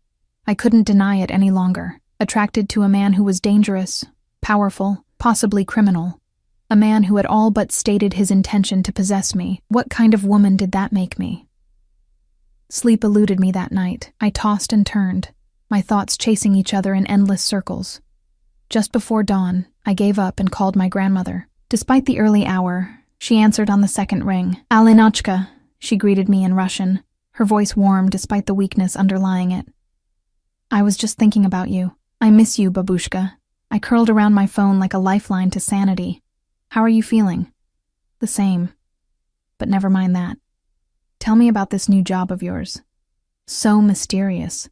I couldn't deny it any longer. Attracted to a man who was dangerous, powerful, possibly criminal. A man who had all but stated his intention to possess me. What kind of woman did that make me? Sleep eluded me that night. I tossed and turned, my thoughts chasing each other in endless circles. Just before dawn, I gave up and called my grandmother. Despite the early hour, she answered on the second ring. Alinachka, she greeted me in Russian, her voice warm despite the weakness underlying it. I was just thinking about you. I miss you, babushka. I curled around my phone like a lifeline to sanity. How are you feeling? The same. But never mind that. Tell me about this new job of yours. So mysterious.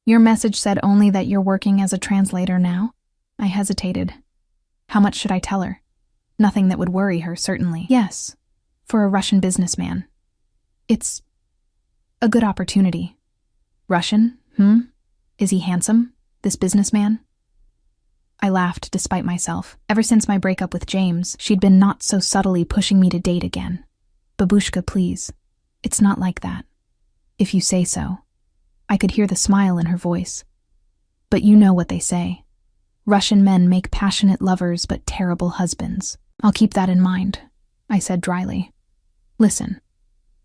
Your message said only that you're working as a translator now? I hesitated. How much should I tell her? Nothing that would worry her, certainly. Yes, for a Russian businessman. It's a good opportunity. Russian? Is he handsome, this businessman? I laughed despite myself. Ever since my breakup with James, she'd been not so subtly pushing me to date again. Babushka, please. It's not like that. If you say so. I could hear the smile in her voice. But you know what they say. Russian men make passionate lovers but terrible husbands. I'll keep that in mind, I said dryly. Listen,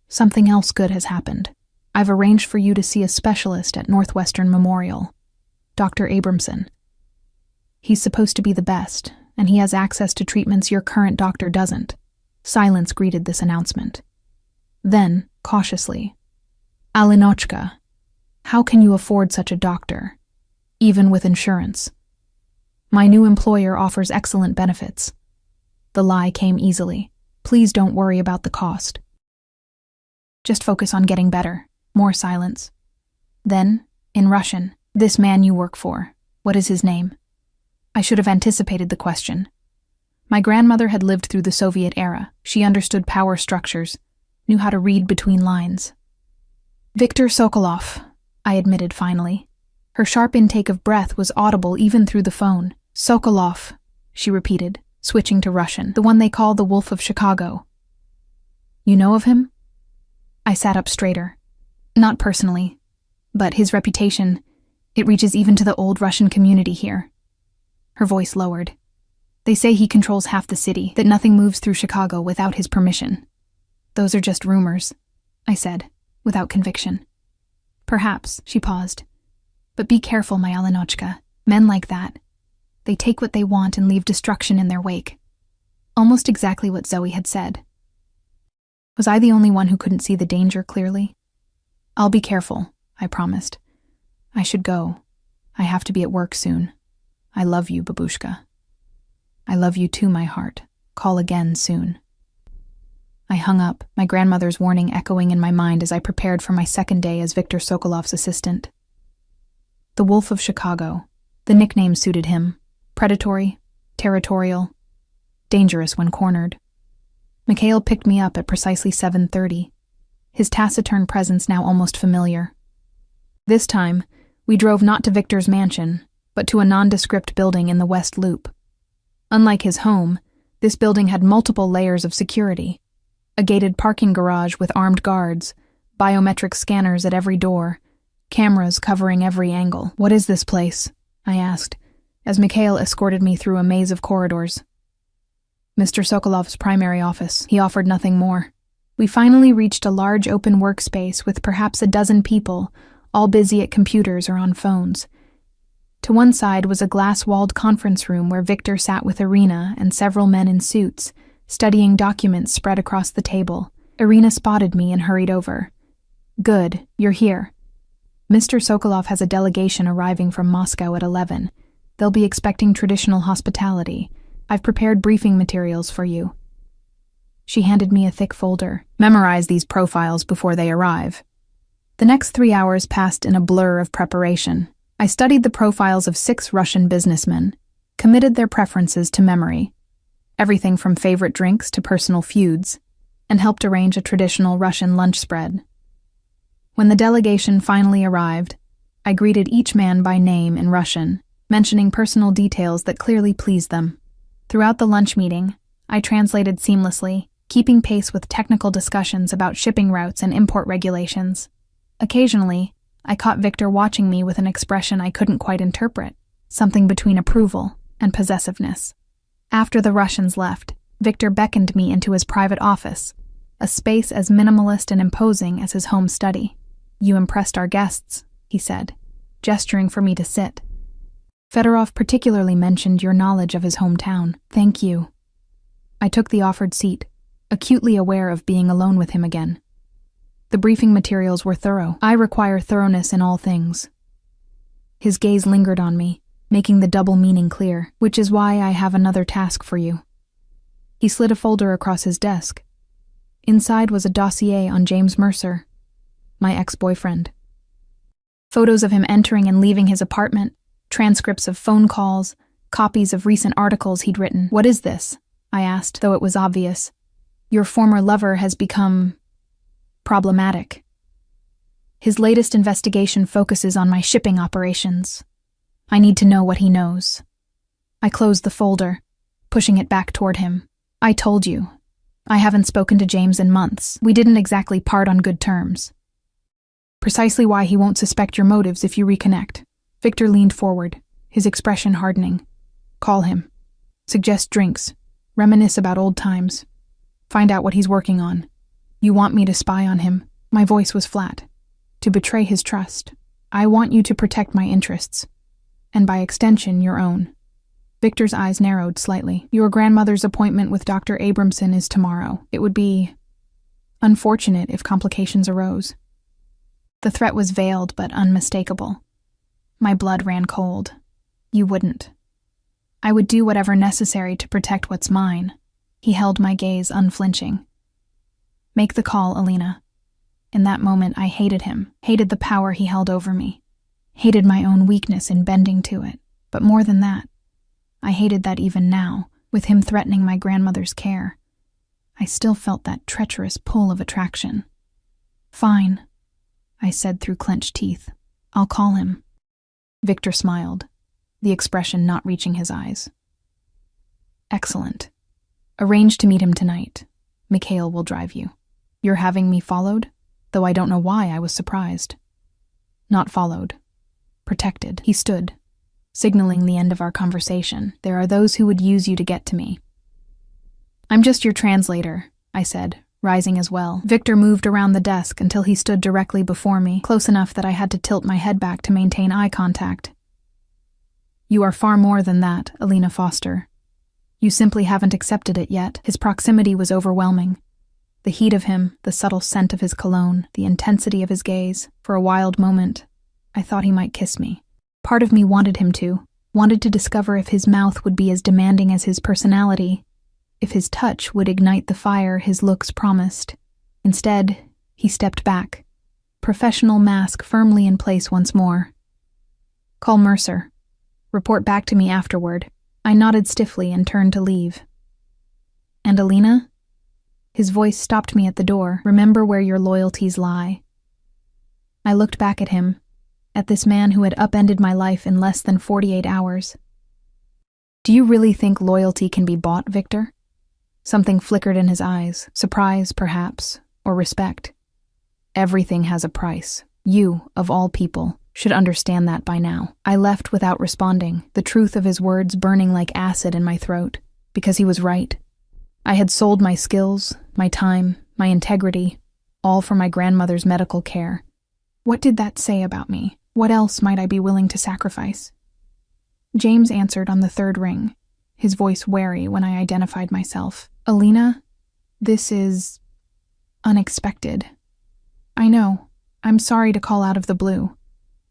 something else good has happened. I've arranged for you to see a specialist at Northwestern Memorial, Dr. Abramson. He's supposed to be the best, and he has access to treatments your current doctor doesn't. Silence greeted this announcement. Then, cautiously, Alinochka, how can you afford such a doctor, even with insurance? My new employer offers excellent benefits. The lie came easily. Please don't worry about the cost. Just focus on getting better. More silence. Then, in Russian, this man you work for, what is his name? I should have anticipated the question. My grandmother had lived through the Soviet era. She understood power structures, knew how to read between lines. Viktor Sokolov, I admitted finally. Her sharp intake of breath was audible even through the phone. Sokolov, she repeated, switching to Russian, the one they call the Wolf of Chicago. You know of him? I sat up straighter. Not personally, but his reputation, it reaches even to the old Russian community here. Her voice lowered. They say he controls half the city, that nothing moves through Chicago without his permission. Those are just rumors, I said, without conviction. Perhaps, she paused. But be careful, my Alinochka. Men like that. They take what they want and leave destruction in their wake. Almost exactly what Zoe had said. Was I the only one who couldn't see the danger clearly? I'll be careful, I promised. I should go. I have to be at work soon. I love you, Babushka. I love you too, my heart. Call again soon. I hung up, my grandmother's warning echoing in my mind as I prepared for my second day as Viktor Sokolov's assistant. The Wolf of Chicago. The nickname suited him. Predatory, territorial, dangerous when cornered. Mikhail picked me up at precisely 7:30, his taciturn presence now almost familiar. This time, we drove not to Victor's mansion, but to a nondescript building in the West Loop. Unlike his home, this building had multiple layers of security. A gated parking garage with armed guards, biometric scanners at every door, cameras covering every angle. What is this place? I asked, as Mikhail escorted me through a maze of corridors. Mr. Sokolov's primary office. He offered nothing more. We finally reached a large open workspace with perhaps a dozen people, all busy at computers or on phones. To one side was a glass-walled conference room where Victor sat with Irina and several men in suits, studying documents spread across the table. Irina spotted me and hurried over. Good, you're here. Mr. Sokolov has a delegation arriving from Moscow at 11. They'll be expecting traditional hospitality. I've prepared briefing materials for you. She handed me a thick folder. Memorize these profiles before they arrive. The next 3 hours passed in a blur of preparation. I studied the profiles of 6 Russian businessmen, committed their preferences to memory, everything from favorite drinks to personal feuds, and helped arrange a traditional Russian lunch spread. When the delegation finally arrived, I greeted each man by name in Russian, mentioning personal details that clearly pleased them. Throughout the lunch meeting, I translated seamlessly, keeping pace with technical discussions about shipping routes and import regulations. Occasionally, I caught Victor watching me with an expression I couldn't quite interpret, something between approval and possessiveness. After the Russians left, Victor beckoned me into his private office, a space as minimalist and imposing as his home study. You impressed our guests, he said, gesturing for me to sit. Fedorov particularly mentioned your knowledge of his hometown. Thank you. I took the offered seat, acutely aware of being alone with him again. The briefing materials were thorough. I require thoroughness in all things. His gaze lingered on me, making the double meaning clear, which is why I have another task for you. He slid a folder across his desk. Inside was a dossier on James Mercer, my ex-boyfriend. Photos of him entering and leaving his apartment, transcripts of phone calls, copies of recent articles he'd written. What is this? I asked, though it was obvious. Your former lover has become problematic. His latest investigation focuses on my shipping operations. I need to know what he knows. I closed the folder, pushing it back toward him. I told you. I haven't spoken to James in months. We didn't exactly part on good terms. Precisely why he won't suspect your motives if you reconnect. Victor leaned forward, his expression hardening. Call him. Suggest drinks. Reminisce about old times. Find out what he's working on. You want me to spy on him? My voice was flat. To betray his trust. I want you to protect my interests. And by extension, your own. Victor's eyes narrowed slightly. Your grandmother's appointment with Dr. Abramson is tomorrow. It would be unfortunate if complications arose. The threat was veiled but unmistakable. My blood ran cold. You wouldn't. I would do whatever necessary to protect what's mine. He held my gaze unflinching. Make the call, Alina. In that moment, I hated him, hated the power he held over me, hated my own weakness in bending to it. But more than that, I hated that even now, with him threatening my grandmother's care, I still felt that treacherous pull of attraction. Fine, I said through clenched teeth. I'll call him. Victor smiled, the expression not reaching his eyes. Excellent. Arrange to meet him tonight. Mikhail will drive you. You're having me followed? Though I don't know why I was surprised. Not followed. Protected. He stood, signaling the end of our conversation. There are those who would use you to get to me. I'm just your translator, I said, rising as well. Victor moved around the desk until he stood directly before me, close enough that I had to tilt my head back to maintain eye contact. You are far more than that, Alina Foster. You simply haven't accepted it yet. His proximity was overwhelming. The heat of him, the subtle scent of his cologne, the intensity of his gaze. For a wild moment, I thought he might kiss me. Part of me wanted him to, wanted to discover if his mouth would be as demanding as his personality, if his touch would ignite the fire his looks promised. Instead, he stepped back, professional mask firmly in place once more. Call Mercer. Report back to me afterward. I nodded stiffly and turned to leave. And Alina? His voice stopped me at the door. Remember where your loyalties lie. I looked back at him, at this man who had upended my life in less than 48 hours. Do you really think loyalty can be bought, Victor? Something flickered in his eyes, surprise, perhaps, or respect. Everything has a price. You, of all people, should understand that by now. I left without responding, the truth of his words burning like acid in my throat, because he was right. I had sold my skills, my time, my integrity, all for my grandmother's medical care. What did that say about me? What else might I be willing to sacrifice? James answered on the third ring, his voice wary when I identified myself. Alina, this is unexpected. I know. I'm sorry to call out of the blue.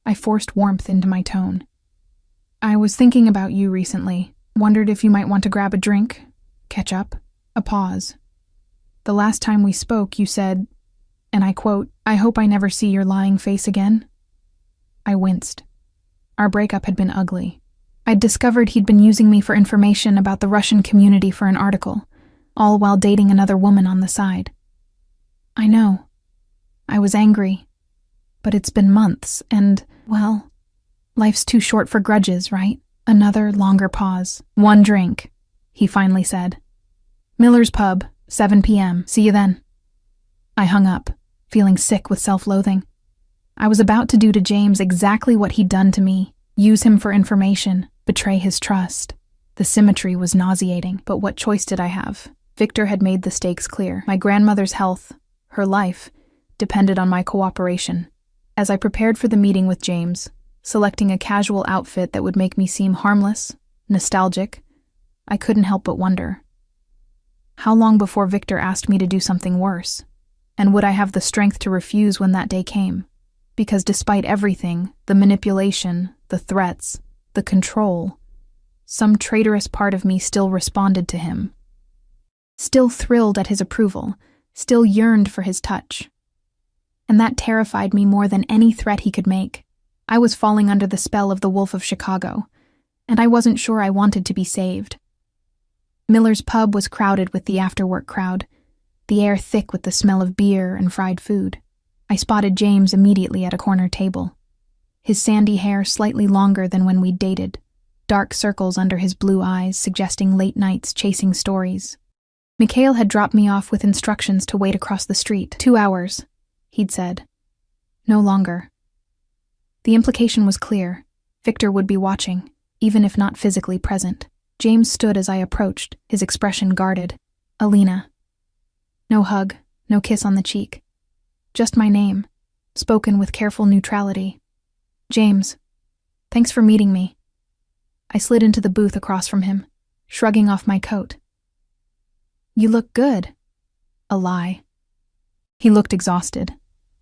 I forced warmth into my tone. I was thinking about you recently. Wondered if you might want to grab a drink, catch up. A pause. The last time we spoke, you said, and I quote, I hope I never see your lying face again. I winced. Our breakup had been ugly. I'd discovered he'd been using me for information about the Russian community for an article, all while dating another woman on the side. I know. I was angry. But it's been months, and, well, life's too short for grudges, right? Another longer pause. One drink, he finally said. Miller's Pub, 7 p.m. See you then. I hung up, feeling sick with self-loathing. I was about to do to James exactly what he'd done to me, use him for information, betray his trust. The symmetry was nauseating, but what choice did I have? Victor had made the stakes clear. My grandmother's health, her life, depended on my cooperation. As I prepared for the meeting with James, selecting a casual outfit that would make me seem harmless, nostalgic, I couldn't help but wonder. How long before Victor asked me to do something worse? And would I have the strength to refuse when that day came? Because despite everything, the manipulation, the threats, the control, some traitorous part of me still responded to him. Still thrilled at his approval, still yearned for his touch. And that terrified me more than any threat he could make. I was falling under the spell of the Wolf of Chicago, and I wasn't sure I wanted to be saved. Miller's Pub was crowded with the after-work crowd, the air thick with the smell of beer and fried food. I spotted James immediately at a corner table. His sandy hair slightly longer than when we'd dated, dark circles under his blue eyes suggesting late nights chasing stories. Mikhail had dropped me off with instructions to wait across the street. 2 hours, he'd said. No longer. The implication was clear. Victor would be watching, even if not physically present. James stood as I approached, his expression guarded. Alina. No hug, no kiss on the cheek. Just my name, spoken with careful neutrality. James, thanks for meeting me. I slid into the booth across from him, shrugging off my coat. You look good. A lie. He looked exhausted,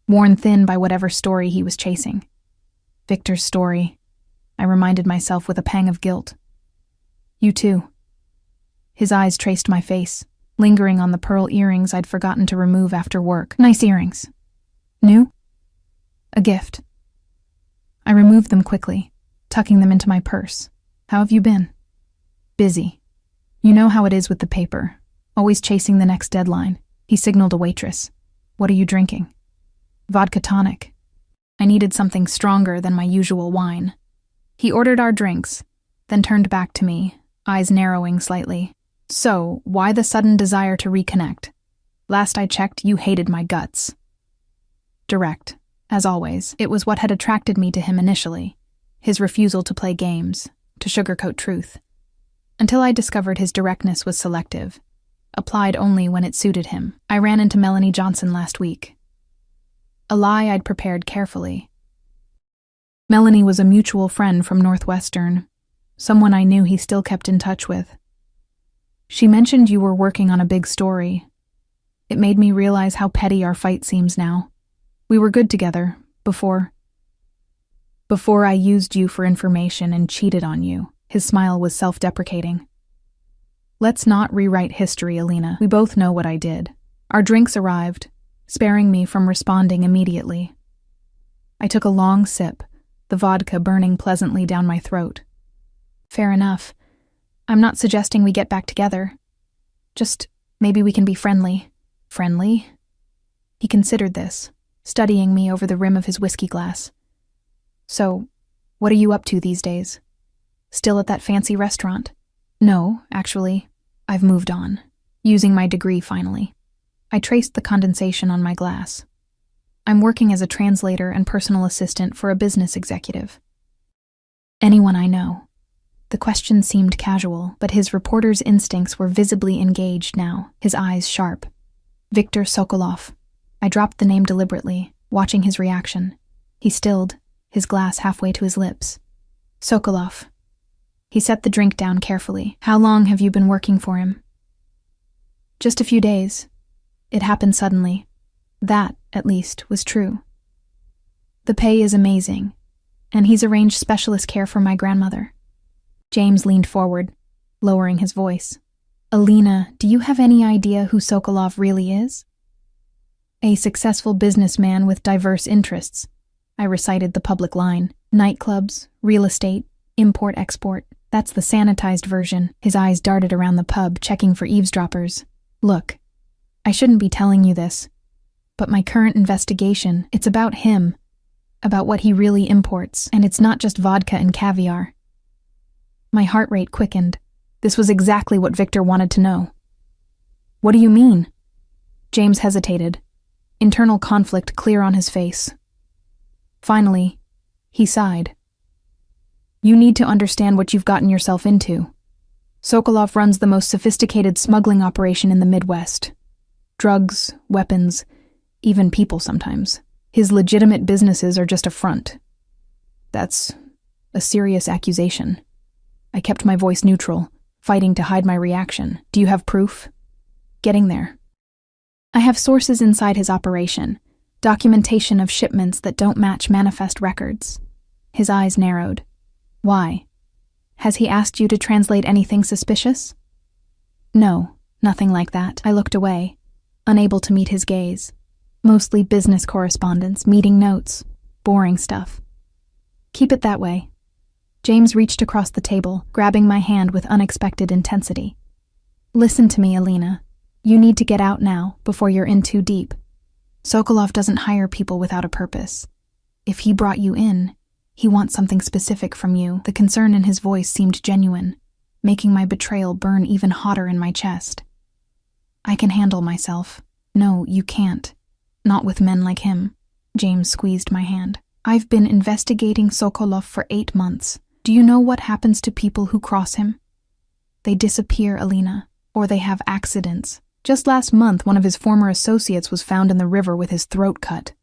worn thin by whatever story he was chasing. Victor's story, I reminded myself with a pang of guilt. You too. His eyes traced my face, lingering on the pearl earrings I'd forgotten to remove after work. Nice earrings. New? A gift. I removed them quickly, tucking them into my purse. How have you been? Busy. You know how it is with the paper, always chasing the next deadline. He signaled a waitress. What are you drinking? Vodka tonic. I needed something stronger than my usual wine. He ordered our drinks, then turned back to me, eyes narrowing slightly. So, why the sudden desire to reconnect? Last I checked, you hated my guts. Direct, as always. It was what had attracted me to him initially. His refusal to play games, to sugarcoat truth. Until I discovered his directness was selective, applied only when it suited him. I ran into Melanie Johnson last week. A lie I'd prepared carefully. Melanie was a mutual friend from Northwestern, someone I knew he still kept in touch with. She mentioned you were working on a big story. It made me realize how petty our fight seems now. We were good together, before I used you for information and cheated on you. His smile was self-deprecating. Let's not rewrite history, Alina. We both know what I did. Our drinks arrived, sparing me from responding immediately. I took a long sip, the vodka burning pleasantly down my throat. Fair enough. I'm not suggesting we get back together. Just maybe we can be friendly. Friendly? He considered this, studying me over the rim of his whiskey glass. So, what are you up to these days? Still at that fancy restaurant? No, actually, I've moved on, using my degree finally. I traced the condensation on my glass. I'm working as a translator and personal assistant for a business executive. Anyone I know. The question seemed casual, but his reporter's instincts were visibly engaged now, his eyes sharp. Viktor Sokolov. I dropped the name deliberately, watching his reaction. He stilled, his glass halfway to his lips. Sokolov. He set the drink down carefully. How long have you been working for him? Just a few days. It happened suddenly. That, at least, was true. The pay is amazing, and he's arranged specialist care for my grandmother. James leaned forward, lowering his voice. Alina, do you have any idea who Sokolov really is? A successful businessman with diverse interests. I recited the public line. Nightclubs, real estate, import-export. That's the sanitized version. His eyes darted around the pub, checking for eavesdroppers. Look, I shouldn't be telling you this, but my current investigation, it's about him, about what he really imports, and it's not just vodka and caviar. My heart rate quickened. This was exactly what Victor wanted to know. What do you mean? James hesitated, internal conflict clear on his face. Finally, he sighed. You need to understand what you've gotten yourself into. Sokolov runs the most sophisticated smuggling operation in the Midwest. Drugs, weapons, even people sometimes. His legitimate businesses are just a front. That's a serious accusation. I kept my voice neutral, fighting to hide my reaction. Do you have proof? Getting there. I have sources inside his operation, documentation of shipments that don't match manifest records. His eyes narrowed. Why? Has he asked you to translate anything suspicious? No, nothing like that. I looked away, unable to meet his gaze. Mostly business correspondence, meeting notes, boring stuff. Keep it that way. James reached across the table, grabbing my hand with unexpected intensity. Listen to me, Alina. You need to get out now, before you're in too deep. Sokolov doesn't hire people without a purpose. If he brought you in, he wants something specific from you." The concern in his voice seemed genuine, making my betrayal burn even hotter in my chest. "I can handle myself." "No, you can't. Not with men like him." James squeezed my hand. "I've been investigating Sokolov for 8 months. Do you know what happens to people who cross him? They disappear, Alina, or they have accidents. Just last month, one of his former associates was found in the river with his throat cut.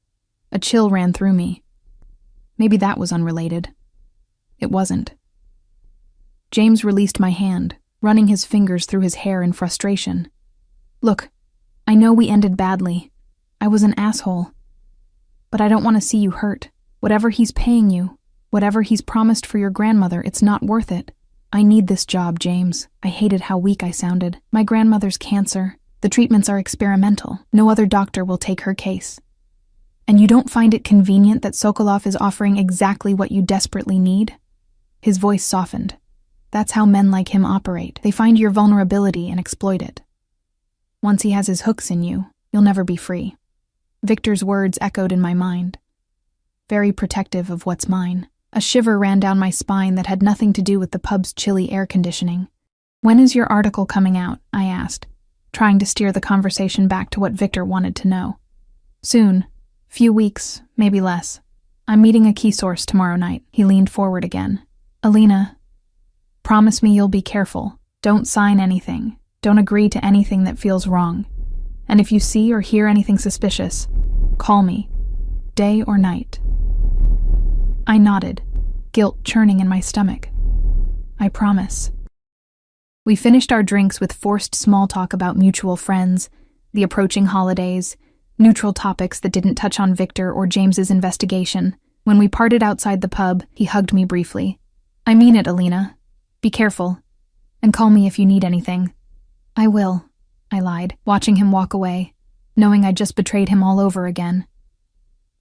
A chill ran through me. Maybe that was unrelated. It wasn't." James released my hand, running his fingers through his hair in frustration. "Look, I know we ended badly. I was an asshole. But I don't want to see you hurt. Whatever he's paying you, whatever he's promised for your grandmother, it's not worth it. I need this job, James." I hated how weak I sounded. "My grandmother's cancer. The treatments are experimental. No other doctor will take her case. And you don't find it convenient that Sokolov is offering exactly what you desperately need?" His voice softened. "That's how men like him operate. They find your vulnerability and exploit it. Once he has his hooks in you, you'll never be free." Victor's words echoed in my mind. Very protective of what's mine. A shiver ran down my spine that had nothing to do with the pub's chilly air conditioning. "When is your article coming out?" I asked, trying to steer the conversation back to what Victor wanted to know. "Soon. Few weeks, maybe less. I'm meeting a key source tomorrow night." He leaned forward again. "Alina, promise me you'll be careful. Don't sign anything. Don't agree to anything that feels wrong. And if you see or hear anything suspicious, call me, day or night." I nodded, guilt churning in my stomach. "I promise." We finished our drinks with forced small talk about mutual friends, the approaching holidays, neutral topics that didn't touch on Victor or James's investigation. When we parted outside the pub, he hugged me briefly. "I mean it, Alina. Be careful. And call me if you need anything." "I will," I lied, watching him walk away, knowing I'd just betrayed him all over again.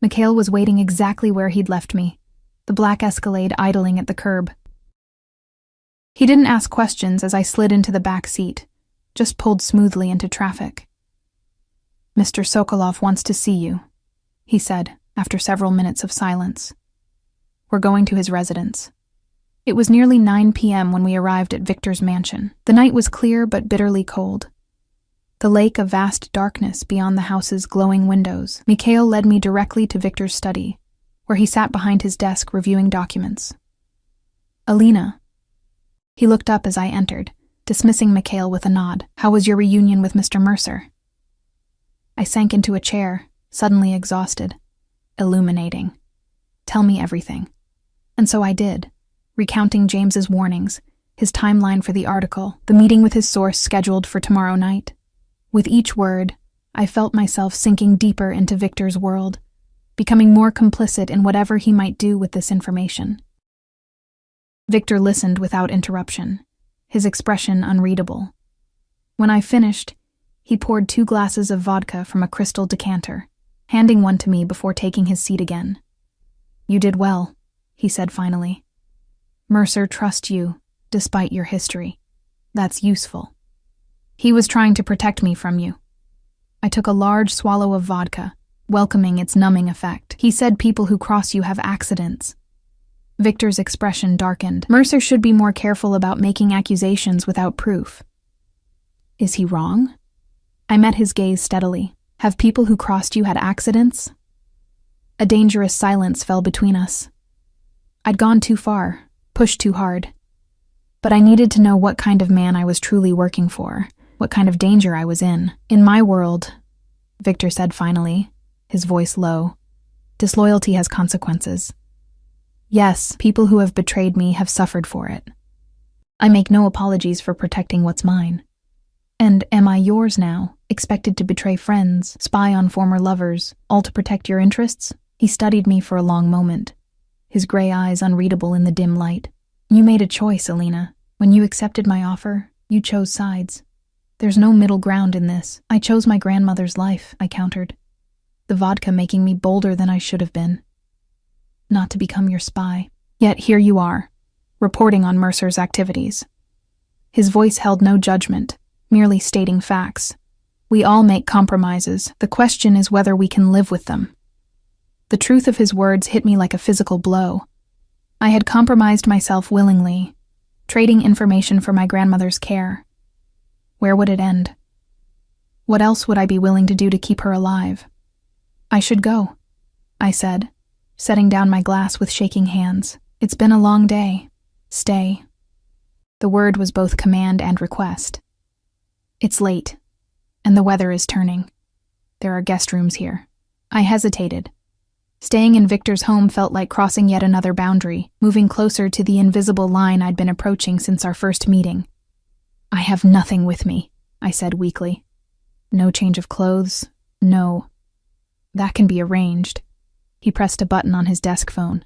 Mikhail was waiting exactly where he'd left me, the black Escalade idling at the curb. He didn't ask questions as I slid into the back seat, just pulled smoothly into traffic. "Mr. Sokolov wants to see you," he said after several minutes of silence. "We're going to his residence." It was nearly 9 p.m. when we arrived at Victor's mansion. The night was clear but bitterly cold. The lake a vast darkness beyond the house's glowing windows. Mikhail led me directly to Victor's study, where he sat behind his desk reviewing documents. "Alina." He looked up as I entered, dismissing Mikhail with a nod. "How was your reunion with Mr. Mercer?" I sank into a chair, suddenly exhausted. Illuminating. "Tell me everything." And so I did, recounting James's warnings, his timeline for the article, the meeting with his source scheduled for tomorrow night. With each word, I felt myself sinking deeper into Victor's world, becoming more complicit in whatever he might do with this information. Victor listened without interruption, his expression unreadable. When I finished, he poured 2 glasses of vodka from a crystal decanter, handing one to me before taking his seat again. "You did well," he said finally. "Mercer trusts you, despite your history. That's useful. He was trying to protect me from you." I took a large swallow of vodka, welcoming its numbing effect. "He said people who cross you have accidents." Victor's expression darkened. "Mercer should be more careful about making accusations without proof." "Is he wrong?" I met his gaze steadily. "Have people who crossed you had accidents?" A dangerous silence fell between us. I'd gone too far, pushed too hard. But I needed to know what kind of man I was truly working for, what kind of danger I was in. "In my world," Victor said finally, his voice low, "disloyalty has consequences. Yes, people who have betrayed me have suffered for it. I make no apologies for protecting what's mine. And am I yours now, expected to betray friends, spy on former lovers, all to protect your interests?" He studied me for a long moment, his gray eyes unreadable in the dim light. "You made a choice, Alina. When you accepted my offer, you chose sides. There's no middle ground in this. I chose my grandmother's life," I countered, the vodka making me bolder than I should have been. "Not to become your spy. Yet here you are, reporting on Mercer's activities." His voice held no judgment, merely stating facts. We all make compromises. The question is whether we can live with them. The truth of his words hit me like a physical blow. I had compromised myself willingly, trading information for my grandmother's care. Where would it end? What else would I be willing to do to keep her alive? I should go, I said, setting down my glass with shaking hands. It's been a long day. Stay. The word was both command and request. It's late, and the weather is turning. There are guest rooms here. I hesitated. Staying in Victor's home felt like crossing yet another boundary, moving closer to the invisible line I'd been approaching since our first meeting. I have nothing with me, I said weakly. No change of clothes, no. That can be arranged. He pressed a button on his desk phone.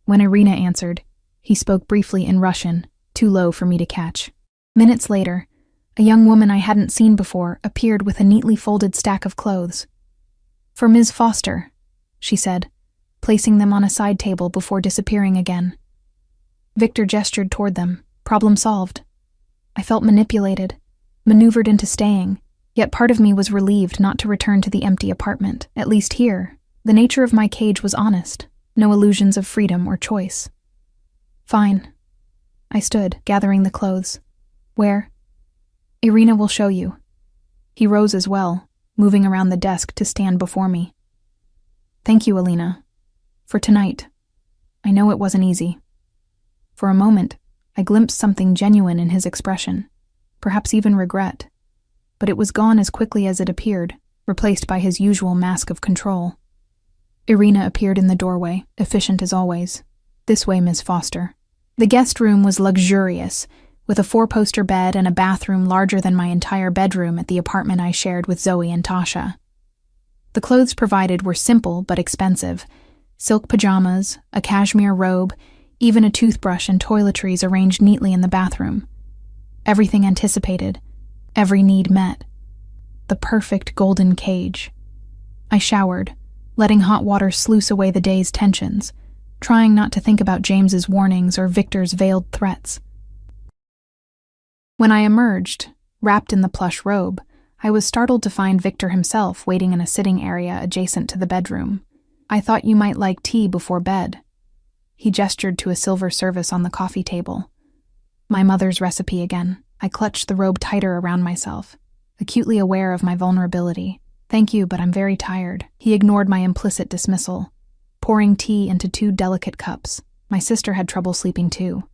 When Irina answered, he spoke briefly in Russian, too low for me to catch. Minutes later, a young woman I hadn't seen before appeared with a neatly folded stack of clothes. For Ms. Foster, she said, placing them on a side table before disappearing again. Victor gestured toward them. Problem solved. I felt manipulated, maneuvered into staying, yet part of me was relieved not to return to the empty apartment. At least here, the nature of my cage was honest, no illusions of freedom or choice. Fine. I stood, gathering the clothes. Where? Irina will show you. He rose as well, moving around the desk to stand before me. Thank you, Alina. For tonight. I know it wasn't easy. For a moment, I glimpsed something genuine in his expression, perhaps even regret. But it was gone as quickly as it appeared, replaced by his usual mask of control. Irina appeared in the doorway, efficient as always. This way, Miss Foster. The guest room was luxurious, with a 4-poster bed and a bathroom larger than my entire bedroom at the apartment I shared with Zoe and Tasha. The clothes provided were simple but expensive. Silk pajamas, a cashmere robe, even a toothbrush and toiletries arranged neatly in the bathroom. Everything anticipated, every need met. The perfect golden cage. I showered, letting hot water sluice away the day's tensions, trying not to think about James's warnings or Victor's veiled threats. When I emerged, wrapped in the plush robe, I was startled to find Victor himself waiting in a sitting area adjacent to the bedroom. I thought you might like tea before bed. He gestured to a silver service on the coffee table. My mother's recipe again. I clutched the robe tighter around myself, acutely aware of my vulnerability. Thank you, but I'm very tired. He ignored my implicit dismissal, pouring tea into 2 delicate cups. My sister had trouble sleeping too,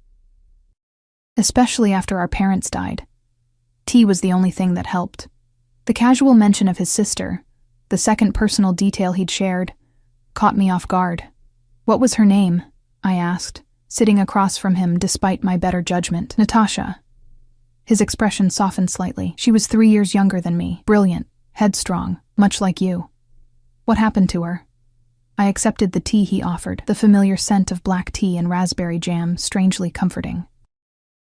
especially after our parents died. Tea was the only thing that helped. The casual mention of his sister, the second personal detail he'd shared, caught me off guard. What was her name? I asked, sitting across from him despite my better judgment. Natasha. His expression softened slightly. She was 3 years younger than me, brilliant, headstrong, much like you. What happened to her? I accepted the tea he offered, the familiar scent of black tea and raspberry jam, strangely comforting.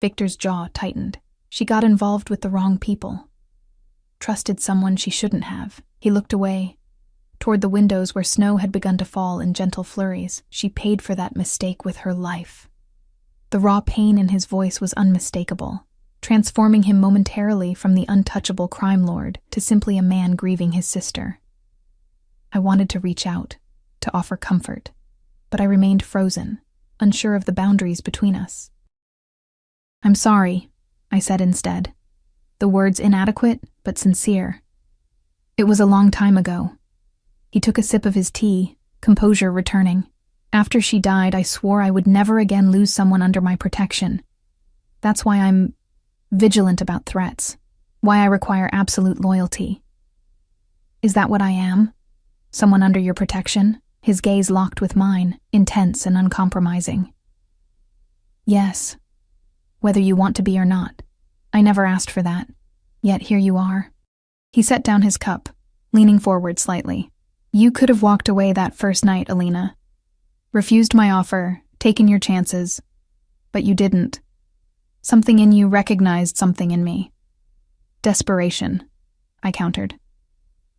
Victor's jaw tightened. She got involved with the wrong people. Trusted someone she shouldn't have. He looked away, toward the windows where snow had begun to fall in gentle flurries. She paid for that mistake with her life. The raw pain in his voice was unmistakable, transforming him momentarily from the untouchable crime lord to simply a man grieving his sister. I wanted to reach out, to offer comfort, but I remained frozen, unsure of the boundaries between us. I'm sorry, I said instead, the words inadequate but sincere. It was a long time ago. He took a sip of his tea, composure returning. After she died, I swore I would never again lose someone under my protection. That's why I'm vigilant about threats, why I require absolute loyalty. Is that what I am? Someone under your protection? His gaze locked with mine, intense and uncompromising. Yes, whether you want to be or not. I never asked for that, yet here you are. He set down his cup, leaning forward slightly. You could have walked away that first night, Alina. Refused my offer, taken your chances, but you didn't. Something in you recognized something in me. Desperation, I countered.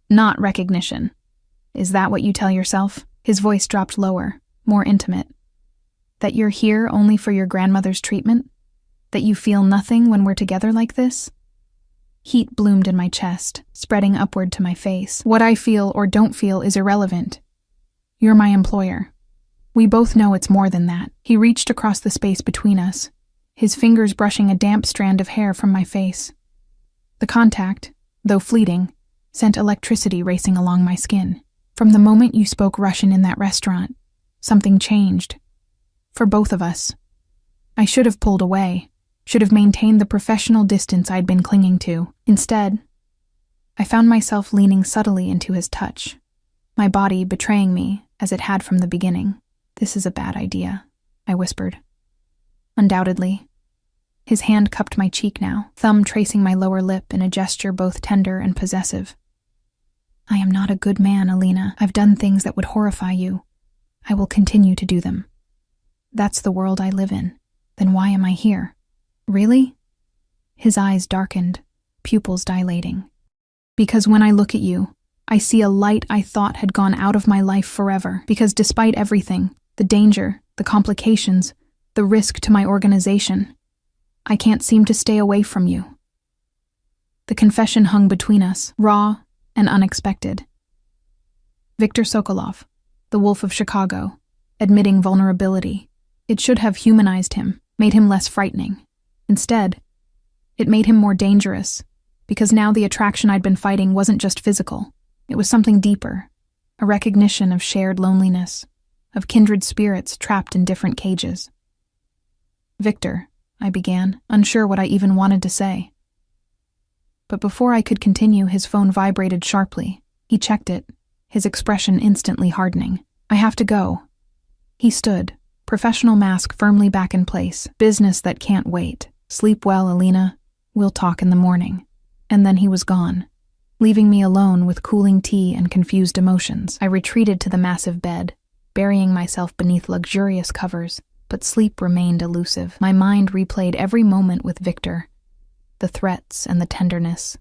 Not recognition. Is that what you tell yourself? His voice dropped lower, more intimate. That you're here only for your grandmother's treatment? That you feel nothing when we're together like this? Heat bloomed in my chest, spreading upward to my face. What I feel or don't feel is irrelevant. You're my employer. We both know it's more than that. He reached across the space between us, his fingers brushing a damp strand of hair from my face. The contact, though fleeting, sent electricity racing along my skin. From the moment you spoke Russian in that restaurant, something changed. For both of us. I should have pulled away, should have maintained the professional distance I'd been clinging to. Instead, I found myself leaning subtly into his touch, my body betraying me as it had from the beginning. This is a bad idea, I whispered. Undoubtedly. His hand cupped my cheek now, thumb tracing my lower lip in a gesture both tender and possessive. I am not a good man, Alina. I've done things that would horrify you. I will continue to do them. That's the world I live in. Then why am I here? Really? His eyes darkened, pupils dilating. Because when I look at you, I see a light I thought had gone out of my life forever. Because despite everything, the danger, the complications, the risk to my organization, I can't seem to stay away from you. The confession hung between us, raw and unexpected. Viktor Sokolov, the Wolf of Chicago, admitting vulnerability. It should have humanized him, made him less frightening. Instead, it made him more dangerous, because now the attraction I'd been fighting wasn't just physical. It was something deeper, a recognition of shared loneliness, of kindred spirits trapped in different cages. Victor, I began, unsure what I even wanted to say. But before I could continue, his phone vibrated sharply. He checked it, his expression instantly hardening. I have to go. He stood, professional mask firmly back in place. Business that can't wait. Sleep well, Alina. We'll talk in the morning. And then he was gone, leaving me alone with cooling tea and confused emotions. I retreated to the massive bed, burying myself beneath luxurious covers, but sleep remained elusive. My mind replayed every moment with Victor. The threats and the tenderness,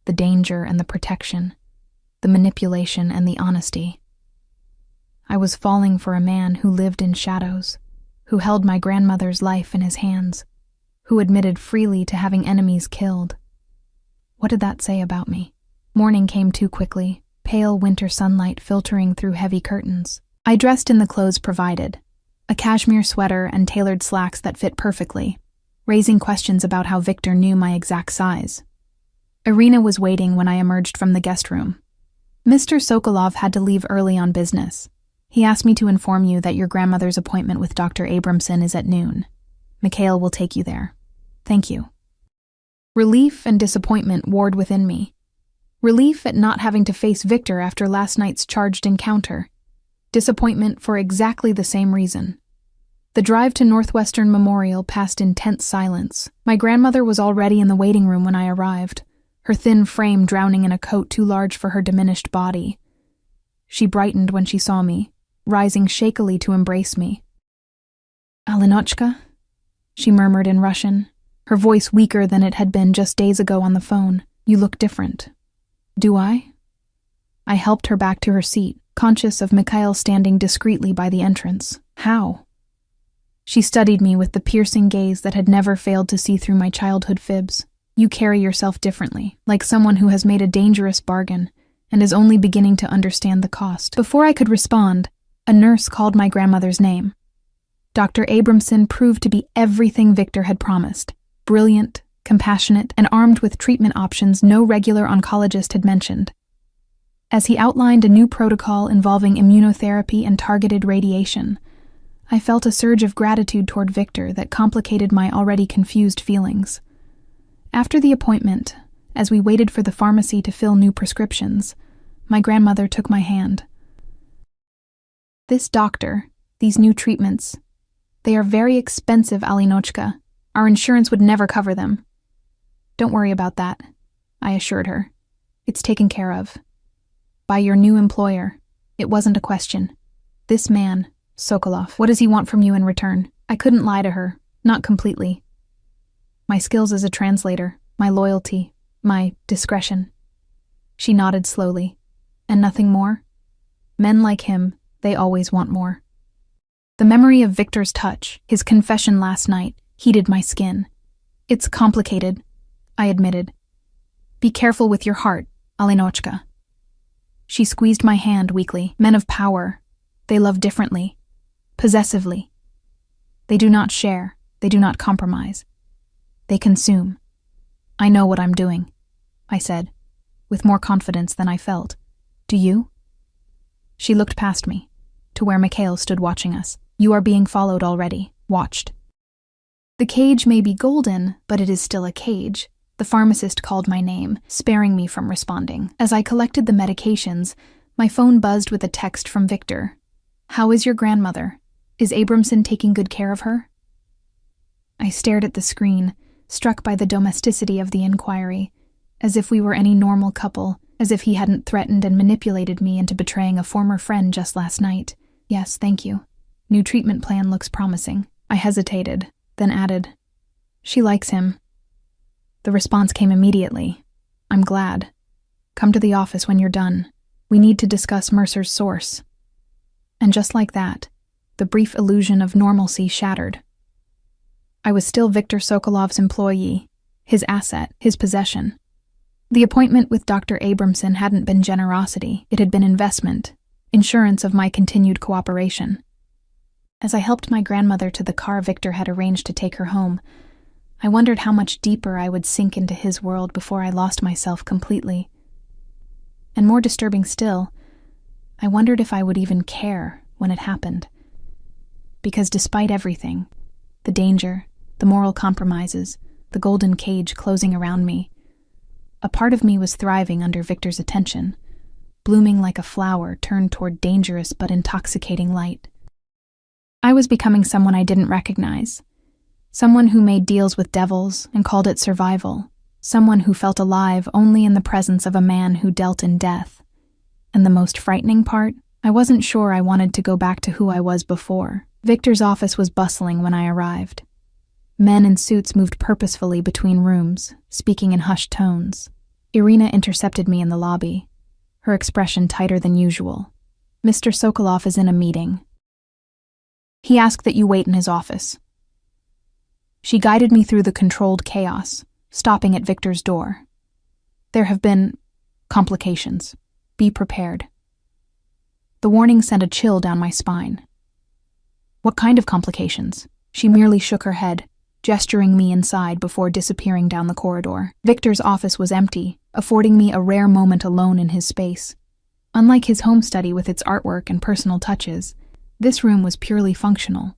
the danger and the protection, the manipulation and the honesty. I was falling for a man who lived in shadows, who held my grandmother's life in his hands, who admitted freely to having enemies killed. What did that say about me? Morning came too quickly, pale winter sunlight filtering through heavy curtains. I dressed in the clothes provided, a cashmere sweater and tailored slacks that fit perfectly, raising questions about how Victor knew my exact size. Irina was waiting when I emerged from the guest room. Mr. Sokolov had to leave early on business. He asked me to inform you that your grandmother's appointment with Dr. Abramson is at noon. Mikhail will take you there. Thank you. Relief and disappointment warred within me. Relief at not having to face Victor after last night's charged encounter. Disappointment for exactly the same reason. The drive to Northwestern Memorial passed in tense silence. My grandmother was already in the waiting room when I arrived, her thin frame drowning in a coat too large for her diminished body. She brightened when she saw me, rising shakily to embrace me. "Alinochka?" she murmured in Russian, her voice weaker than it had been just days ago on the phone. "You look different." "Do I?" I helped her back to her seat, conscious of Mikhail standing discreetly by the entrance. "How?" She studied me with the piercing gaze that had never failed to see through my childhood fibs. "You carry yourself differently, like someone who has made a dangerous bargain and is only beginning to understand the cost." Before I could respond, a nurse called my grandmother's name. Dr. Abramson proved to be everything Victor had promised. Brilliant, compassionate, and armed with treatment options no regular oncologist had mentioned. As he outlined a new protocol involving immunotherapy and targeted radiation, I felt a surge of gratitude toward Victor that complicated my already confused feelings. After the appointment, as we waited for the pharmacy to fill new prescriptions, my grandmother took my hand. "This doctor, these new treatments, they are very expensive, Alinochka. Our insurance would never cover them." "Don't worry about that," I assured her. "It's taken care of. By your new employer. It wasn't a question. This man, Sokolov, what does he want from you in return?" I couldn't lie to her, not completely. My skills as a translator, my loyalty, my discretion. She nodded slowly. "And nothing more?" Men like him, they always want more. The memory of Victor's touch, his confession last night, heated my skin. "It's complicated," I admitted. Be careful with your heart, Alinochka. She squeezed my hand weakly. Men of power, they love differently, possessively. They do not share, they do not compromise. They consume. I know what I'm doing, I said, with more confidence than I felt. Do you? She looked past me, to where Mikhail stood watching us. You are being followed already, watched. The cage may be golden, but it is still a cage. The pharmacist called my name, sparing me from responding. As I collected the medications, my phone buzzed with a text from Victor. How is your grandmother? Is Abramson taking good care of her? I stared at the screen, struck by the domesticity of the inquiry, as if we were any normal couple, as if he hadn't threatened and manipulated me into betraying a former friend just last night. Yes, thank you. New treatment plan looks promising. I hesitated, then added, She likes him. The response came immediately. I'm glad. Come to the office when you're done. We need to discuss Mercer's source. And just like that, the brief illusion of normalcy shattered. I was still Viktor Sokolov's employee, his asset, his possession. The appointment with Dr. Abramson hadn't been generosity, it had been investment, insurance of my continued cooperation. As I helped my grandmother to the car Victor had arranged to take her home, I wondered how much deeper I would sink into his world before I lost myself completely. And more disturbing still, I wondered if I would even care when it happened. Because despite everything, the danger, the moral compromises, the golden cage closing around me, a part of me was thriving under Victor's attention, blooming like a flower turned toward dangerous but intoxicating light. I was becoming someone I didn't recognize, someone who made deals with devils and called it survival, someone who felt alive only in the presence of a man who dealt in death. And the most frightening part, I wasn't sure I wanted to go back to who I was before. Victor's office was bustling when I arrived. Men in suits moved purposefully between rooms, speaking in hushed tones. Irina intercepted me in the lobby, her expression tighter than usual. Mr. Sokolov is in a meeting. He asked that you wait in his office. She guided me through the controlled chaos, stopping at Victor's door. There have been complications. Be prepared. The warning sent a chill down my spine. What kind of complications? She merely shook her head, gesturing me inside before disappearing down the corridor. Victor's office was empty, affording me a rare moment alone in his space. Unlike his home study with its artwork and personal touches, this room was purely functional.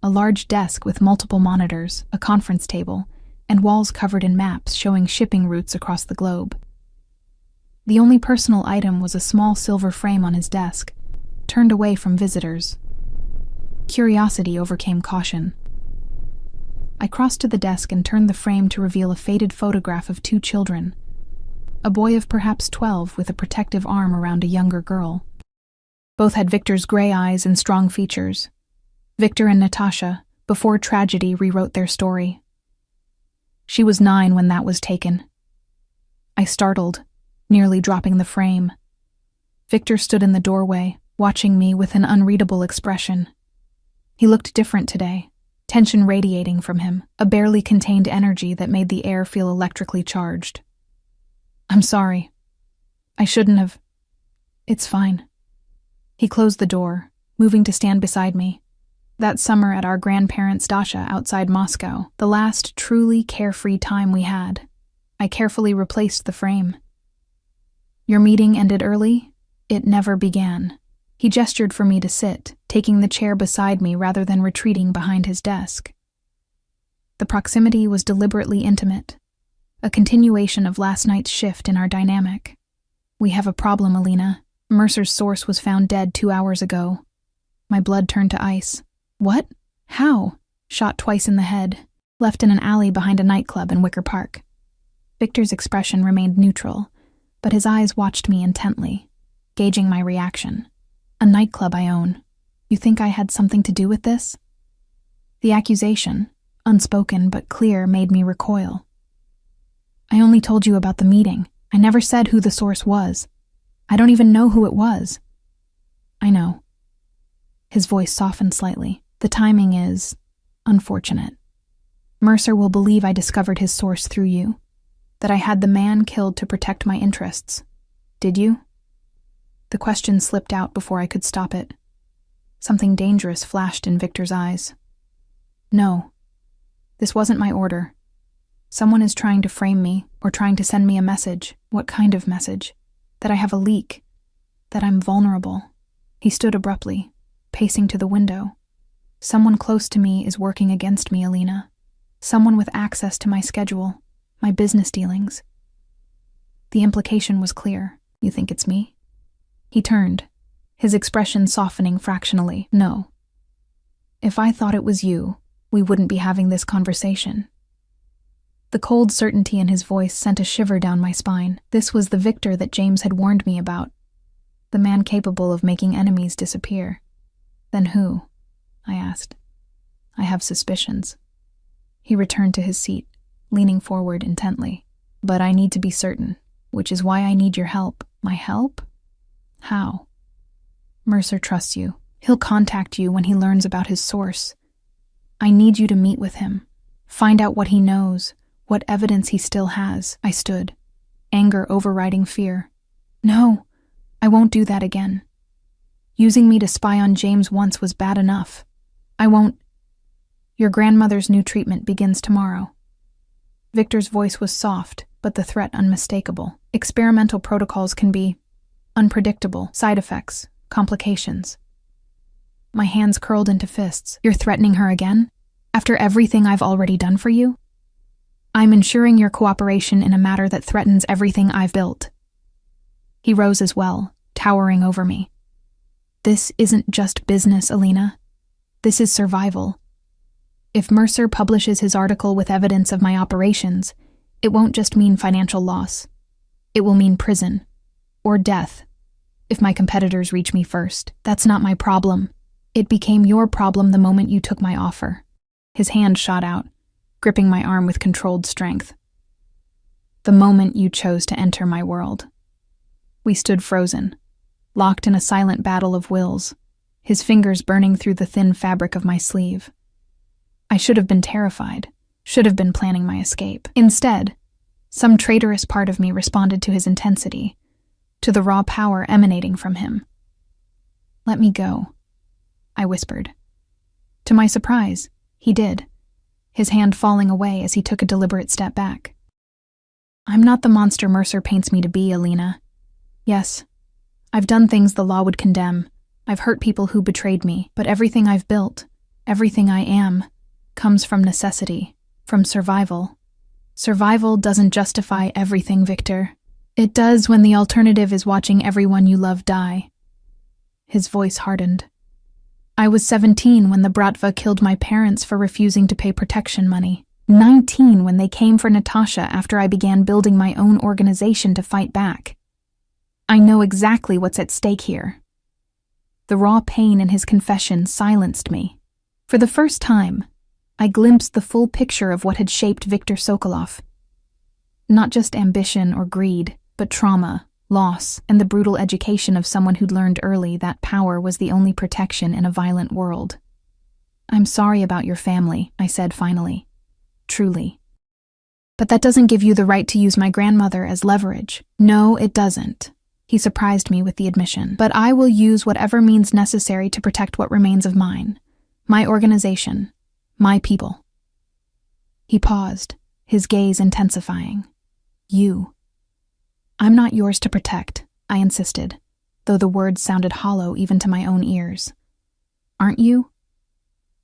A large desk with multiple monitors, a conference table, and walls covered in maps showing shipping routes across the globe. The only personal item was a small silver frame on his desk, turned away from visitors. Curiosity overcame caution. I crossed to the desk and turned the frame to reveal a faded photograph of two children, a boy of perhaps 12 with a protective arm around a younger girl. Both had Victor's gray eyes and strong features. Victor and Natasha, before tragedy, rewrote their story. She was 9 when that was taken. I startled, nearly dropping the frame. Victor stood in the doorway, watching me with an unreadable expression. He looked different today, tension radiating from him, a barely contained energy that made the air feel electrically charged. I'm sorry. I shouldn't have. It's fine. He closed the door, moving to stand beside me. That summer at our grandparents' dacha outside Moscow, the last truly carefree time we had, I carefully replaced the frame. Your meeting ended early? It never began. He gestured for me to sit, taking the chair beside me rather than retreating behind his desk. The proximity was deliberately intimate, a continuation of last night's shift in our dynamic. We have a problem, Alina. Mercer's source was found dead 2 hours ago. My blood turned to ice. What? How? Shot twice in the head, left in an alley behind a nightclub in Wicker Park. Victor's expression remained neutral, but his eyes watched me intently, gauging my reaction. A nightclub I own. You think I had something to do with this? The accusation, unspoken but clear, made me recoil. I only told you about the meeting. I never said who the source was. I don't even know who it was. I know. His voice softened slightly. The timing is unfortunate. Mercer will believe I discovered his source through you. that I had the man killed to protect my interests. Did you? The question slipped out before I could stop it. Something dangerous flashed in Victor's eyes. No. This wasn't my order. Someone is trying to frame me, or trying to send me a message. What kind of message? That I have a leak. That I'm vulnerable. He stood abruptly, pacing to the window. Someone close to me is working against me, Alina. Someone with access to my schedule, my business dealings. The implication was clear. You think it's me? He turned, his expression softening fractionally. No. If I thought it was you, we wouldn't be having this conversation. The cold certainty in his voice sent a shiver down my spine. This was the Victor that James had warned me about. The man capable of making enemies disappear. Then who? I asked. I have suspicions. He returned to his seat, leaning forward intently. But I need to be certain, which is why I need your help. My help? How? Mercer trusts you. He'll contact you when he learns about his source. I need you to meet with him. Find out what he knows, what evidence he still has. I stood, anger overriding fear. No, I won't do that again. Using me to spy on James once was bad enough. I won't. Your grandmother's new treatment begins tomorrow. Victor's voice was soft, but the threat unmistakable. Experimental protocols can be unpredictable. Side effects, complications. My hands curled into fists. You're threatening her again? After everything I've already done for you? I'm ensuring your cooperation in a matter that threatens everything I've built. He rose as well, towering over me. This isn't just business, Alina. This is survival. If Mercer publishes his article with evidence of my operations, it won't just mean financial loss. It will mean prison. Or death. If my competitors reach me first. That's not my problem. It became your problem the moment you took my offer. His hand shot out, gripping my arm with controlled strength. The moment you chose to enter my world. We stood frozen, locked in a silent battle of wills, his fingers burning through the thin fabric of my sleeve. I should have been terrified, should have been planning my escape. Instead, some traitorous part of me responded to his intensity, to the raw power emanating from him. Let me go, I whispered. To my surprise, he did, his hand falling away as he took a deliberate step back. I'm not the monster Mercer paints me to be, Alina. Yes, I've done things the law would condemn. I've hurt people who betrayed me, but everything I've built, everything I am, comes from necessity, from survival. Survival doesn't justify everything, Victor. It does when the alternative is watching everyone you love die. His voice hardened. I was 17 when the Bratva killed my parents for refusing to pay protection money. 19 when they came for Natasha after I began building my own organization to fight back. I know exactly what's at stake here. The raw pain in his confession silenced me. For the first time, I glimpsed the full picture of what had shaped Viktor Sokolov. Not just ambition or greed, but trauma, loss, and the brutal education of someone who'd learned early that power was the only protection in a violent world. I'm sorry about your family, I said finally. Truly. But that doesn't give you the right to use my grandmother as leverage. No, it doesn't. He surprised me with the admission. But I will use whatever means necessary to protect what remains of mine. My organization. My people. He paused, his gaze intensifying. You. I'm not yours to protect, I insisted, though the words sounded hollow even to my own ears. Aren't you?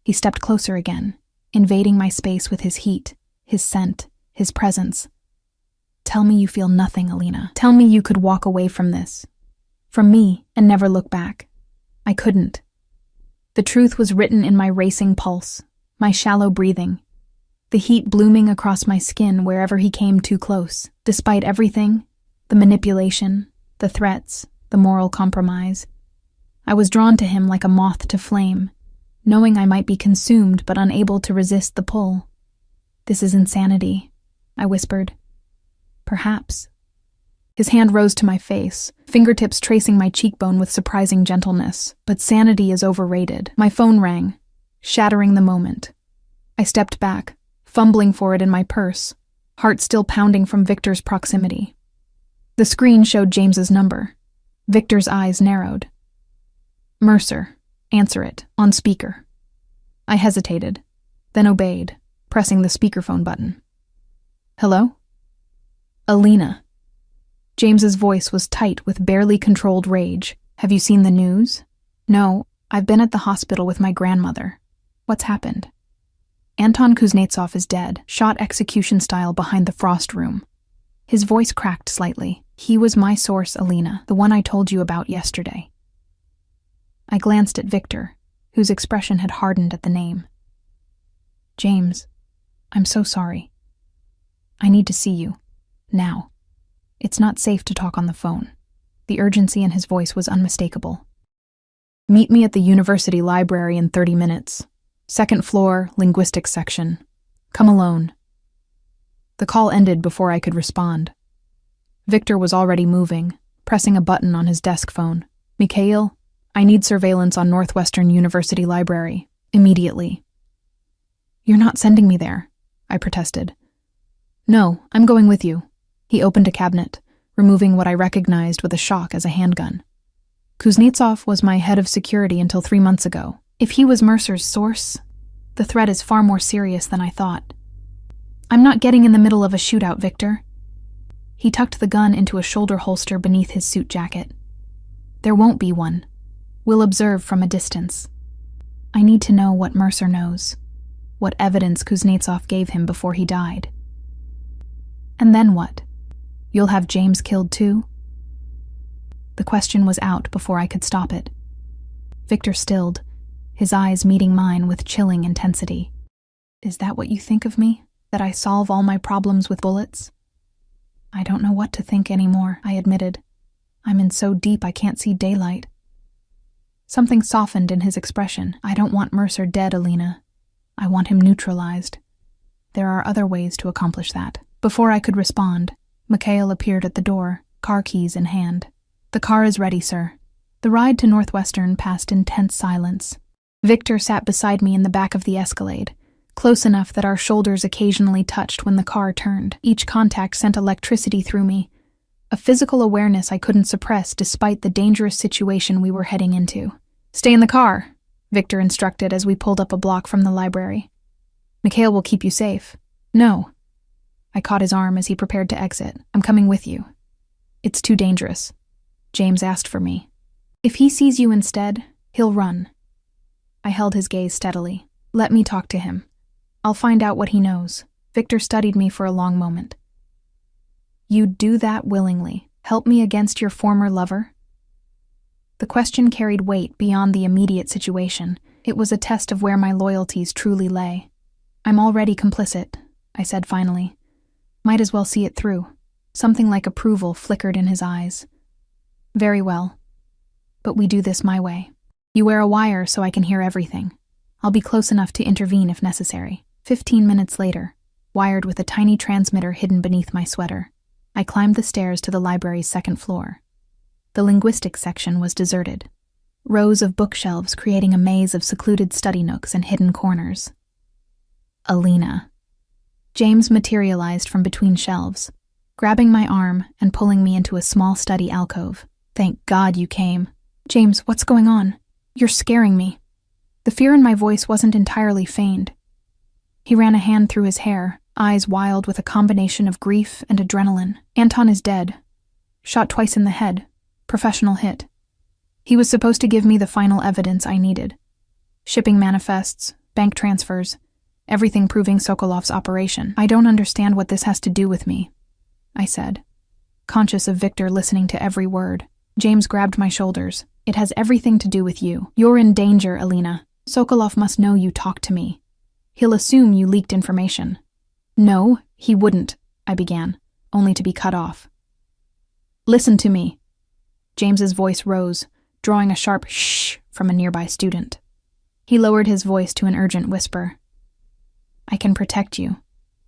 He stepped closer again, invading my space with his heat, his scent, his presence. Tell me you feel nothing, Alina. Tell me you could walk away from this. From me, and never look back. I couldn't. The truth was written in my racing pulse, my shallow breathing, the heat blooming across my skin wherever he came too close. Despite everything, the manipulation, the threats, the moral compromise, I was drawn to him like a moth to flame, knowing I might be consumed but unable to resist the pull. This is insanity, I whispered. Perhaps. His hand rose to my face, fingertips tracing my cheekbone with surprising gentleness. But sanity is overrated. My phone rang, shattering the moment. I stepped back, fumbling for it in my purse, heart still pounding from Victor's proximity. The screen showed James's number. Victor's eyes narrowed. "Mercer, answer it, on speaker." I hesitated, then obeyed, pressing the speakerphone button. "Hello?" "Alina." James's voice was tight with barely controlled rage. "Have you seen the news?" "No, I've been at the hospital with my grandmother." "What's happened?" "Anton Kuznetsov is dead, shot execution style behind the frost room." His voice cracked slightly. "He was my source, Alina, the one I told you about yesterday." I glanced at Victor, whose expression had hardened at the name. "James, I'm so sorry. I need to see you. Now. It's not safe to talk on the phone." The urgency in his voice was unmistakable. "Meet me at the university library in 30 minutes. Second floor, linguistics section. Come alone." The call ended before I could respond. Victor was already moving, pressing a button on his desk phone. "Mikhail, I need surveillance on Northwestern University Library. Immediately." "You're not sending me there," I protested. "No, I'm going with you." He opened a cabinet, removing what I recognized with a shock as a handgun. "Kuznetsov was my head of security until 3 months ago. If he was Mercer's source, the threat is far more serious than I thought." "I'm not getting in the middle of a shootout, Victor." He tucked the gun into a shoulder holster beneath his suit jacket. "There won't be one. We'll observe from a distance. I need to know what Mercer knows, what evidence Kuznetsov gave him before he died." "And then what? You'll have James killed too?" The question was out before I could stop it. Victor stilled, his eyes meeting mine with chilling intensity. "Is that what you think of me? That I solve all my problems with bullets?" "I don't know what to think anymore," I admitted. "I'm in so deep I can't see daylight." Something softened in his expression. "I don't want Mercer dead, Alina. I want him neutralized. There are other ways to accomplish that." Before I could respond, Mikhail appeared at the door, car keys in hand. "The car is ready, sir." The ride to Northwestern passed in tense silence. Victor sat beside me in the back of the Escalade, close enough that our shoulders occasionally touched when the car turned. Each contact sent electricity through me, a physical awareness I couldn't suppress despite the dangerous situation we were heading into. "Stay in the car," Victor instructed as we pulled up a block from the library. "Mikhail will keep you safe." "No." I caught his arm as he prepared to exit. "I'm coming with you." "It's too dangerous. James asked for me. If he sees you instead, he'll run." I held his gaze steadily. "Let me talk to him. I'll find out what he knows." Victor studied me for a long moment. "You'd do that willingly? Help me against your former lover?" The question carried weight beyond the immediate situation. It was a test of where my loyalties truly lay. "I'm already complicit," I said finally. Might as well see it through. Something like approval flickered in his eyes. "Very well. But we do this my way. You wear a wire so I can hear everything. I'll be close enough to intervene if necessary." 15 minutes later, wired with a tiny transmitter hidden beneath my sweater, I climbed the stairs to the library's second floor. The linguistics section was deserted, rows of bookshelves creating a maze of secluded study nooks and hidden corners. Alina. James materialized from between shelves, grabbing my arm and pulling me into a small study alcove. "Thank God you came." "James, what's going on? You're scaring me." The fear in my voice wasn't entirely feigned. He ran a hand through his hair, eyes wild with a combination of grief and adrenaline. "Anton is dead. Shot twice in the head. Professional hit. He was supposed to give me the final evidence I needed. Shipping manifests, bank transfers, everything proving Sokolov's operation. I don't understand what this has to do with me," I said, conscious of Victor listening to every word. James grabbed my shoulders. "It has everything to do with you. You're in danger, Alina. Sokolov must know you talked to me. He'll assume you leaked information." "No, he wouldn't," I began, only to be cut off. "Listen to me." James's voice rose, drawing a sharp shh from a nearby student. He lowered his voice to an urgent whisper. "I can protect you.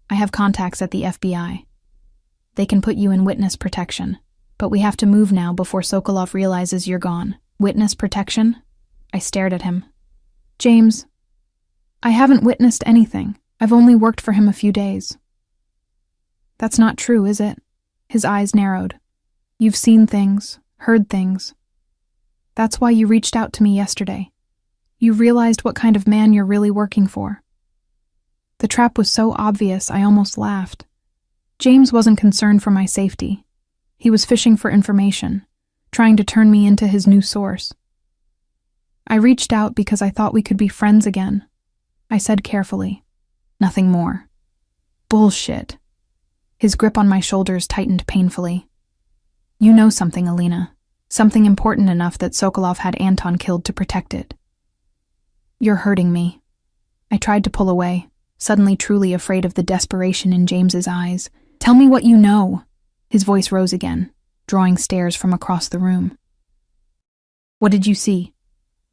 I have contacts at the FBI. They can put you in witness protection, but we have to move now before Sokolov realizes you're gone." "Witness protection?" I stared at him. "James, I haven't witnessed anything. I've only worked for him a few days." That's not true, is it? His eyes narrowed. You've seen things, heard things. That's why you reached out to me yesterday. You realized what kind of man you're really working for. The trap was so obvious, I almost laughed. James wasn't concerned for my safety. He was fishing for information, trying to turn me into his new source. I reached out because I thought we could be friends again. I said carefully. Nothing more. Bullshit. His grip on my shoulders tightened painfully. You know something, Alina. Something important enough that Sokolov had Anton killed to protect it. You're hurting me. I tried to pull away, suddenly truly afraid of the desperation in James's eyes. Tell me what you know. His voice rose again, drawing stares from across the room. What did you see?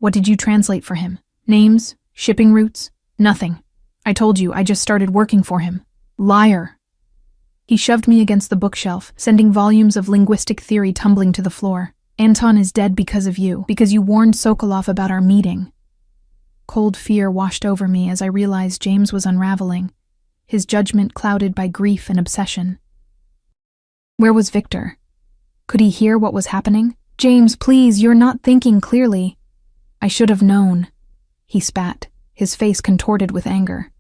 What did you translate for him? Names? Shipping routes? Nothing. I told you, I just started working for him. Liar. He shoved me against the bookshelf, sending volumes of linguistic theory tumbling to the floor. Anton is dead because of you, because you warned Sokolov about our meeting. Cold fear washed over me as I realized James was unraveling, his judgment clouded by grief and obsession. Where was Victor? Could he hear what was happening? James, please, you're not thinking clearly. I should have known. He spat, his face contorted with anger.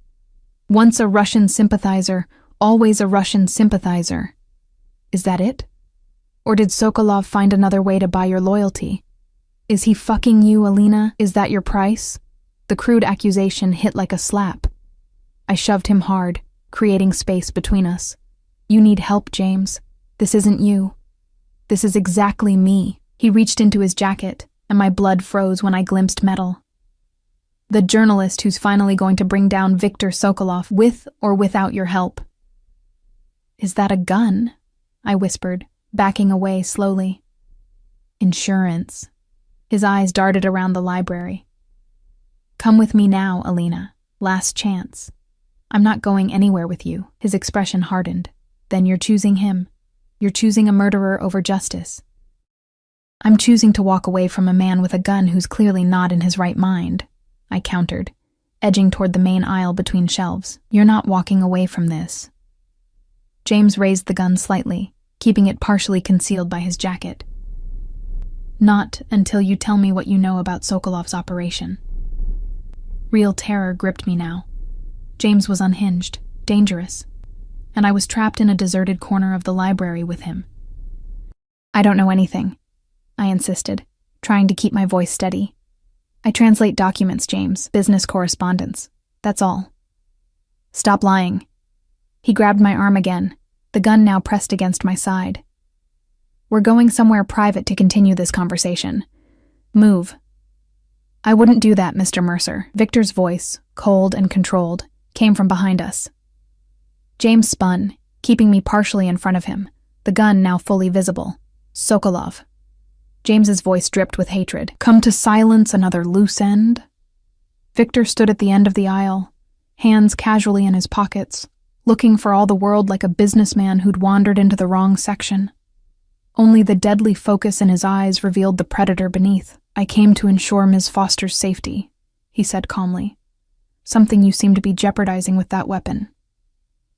Once a Russian sympathizer, always a Russian sympathizer. Is that it? Or did Sokolov find another way to buy your loyalty? Is he fucking you, Alina? Is that your price? The crude accusation hit like a slap. I shoved him hard, creating space between us. You need help, James. This isn't you. This is exactly me. He reached into his jacket, and my blood froze when I glimpsed metal. The journalist who's finally going to bring down Viktor Sokolov with or without your help. Is that a gun? I whispered, backing away slowly. Insurance. His eyes darted around the library. Come with me now, Alina. Last chance. I'm not going anywhere with you. His expression hardened. Then you're choosing him. You're choosing a murderer over justice. I'm choosing to walk away from a man with a gun who's clearly not in his right mind, I countered, edging toward the main aisle between shelves. You're not walking away from this. James raised the gun slightly, keeping it partially concealed by his jacket. Not until you tell me what you know about Sokolov's operation. Real terror gripped me now. James was unhinged, dangerous, and I was trapped in a deserted corner of the library with him. I don't know anything, I insisted, trying to keep my voice steady. I translate documents, James, business correspondence. That's all. Stop lying. He grabbed my arm again, the gun now pressed against my side. We're going somewhere private to continue this conversation. Move. I wouldn't do that, Mr. Mercer. Victor's voice, cold and controlled, came from behind us. James spun, keeping me partially in front of him, the gun now fully visible. Sokolov. James's voice dripped with hatred. Come to silence another loose end? Victor stood at the end of the aisle, hands casually in his pockets, looking for all the world like a businessman who'd wandered into the wrong section. Only the deadly focus in his eyes revealed the predator beneath. I came to ensure Ms. Foster's safety, he said calmly. Something you seem to be jeopardizing with that weapon.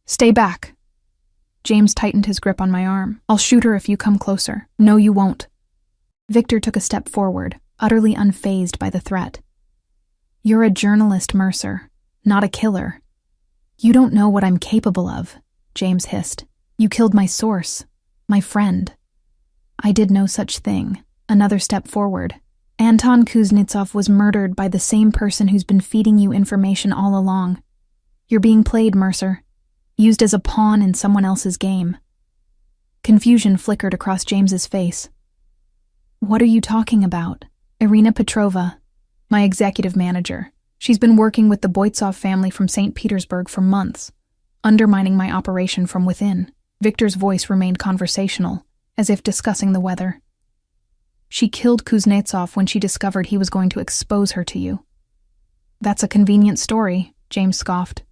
Stay back. James tightened his grip on my arm. I'll shoot her if you come closer. No, you won't. Victor took a step forward, utterly unfazed by the threat. You're a journalist, Mercer, not a killer. You don't know what I'm capable of, James hissed. You killed my source, my friend. I did no such thing. Another step forward. Anton Kuznetsov was murdered by the same person who's been feeding you information all along. You're being played, Mercer. Used as a pawn in someone else's game. Confusion flickered across James's face. What are you talking about? Irina Petrova, my executive manager. She's been working with the Boitsov family from St. Petersburg for months, undermining my operation from within. Victor's voice remained conversational, as if discussing the weather. She killed Kuznetsov when she discovered he was going to expose her to you. That's a convenient story, James scoffed,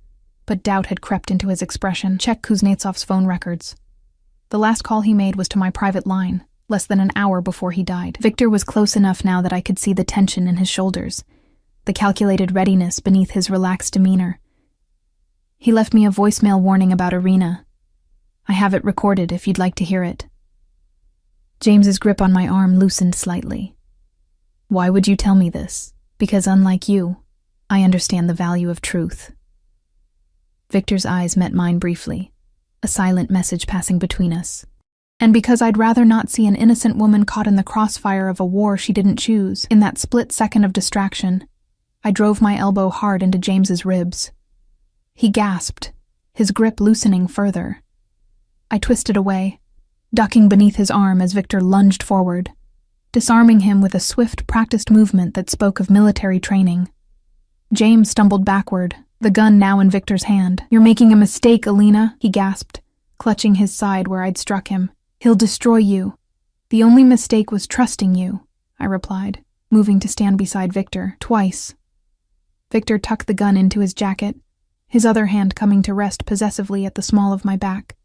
but doubt had crept into his expression. Check Kuznetsov's phone records. The last call he made was to my private line, less than an hour before he died. Victor was close enough now that I could see the tension in his shoulders, the calculated readiness beneath his relaxed demeanor. He left me a voicemail warning about Irina. I have it recorded if you'd like to hear it. James's grip on my arm loosened slightly. Why would you tell me this? Because unlike you, I understand the value of truth. Victor's eyes met mine briefly, a silent message passing between us. And because I'd rather not see an innocent woman caught in the crossfire of a war she didn't choose, in that split second of distraction, I drove my elbow hard into James's ribs. He gasped, his grip loosening further. I twisted away, ducking beneath his arm as Victor lunged forward, disarming him with a swift, practiced movement that spoke of military training. James stumbled backward, the gun now in Victor's hand. You're making a mistake, Alina, he gasped, clutching his side where I'd struck him. He'll destroy you. The only mistake was trusting you, I replied, moving to stand beside Victor, twice. Victor tucked the gun into his jacket, his other hand coming to rest possessively at the small of my back.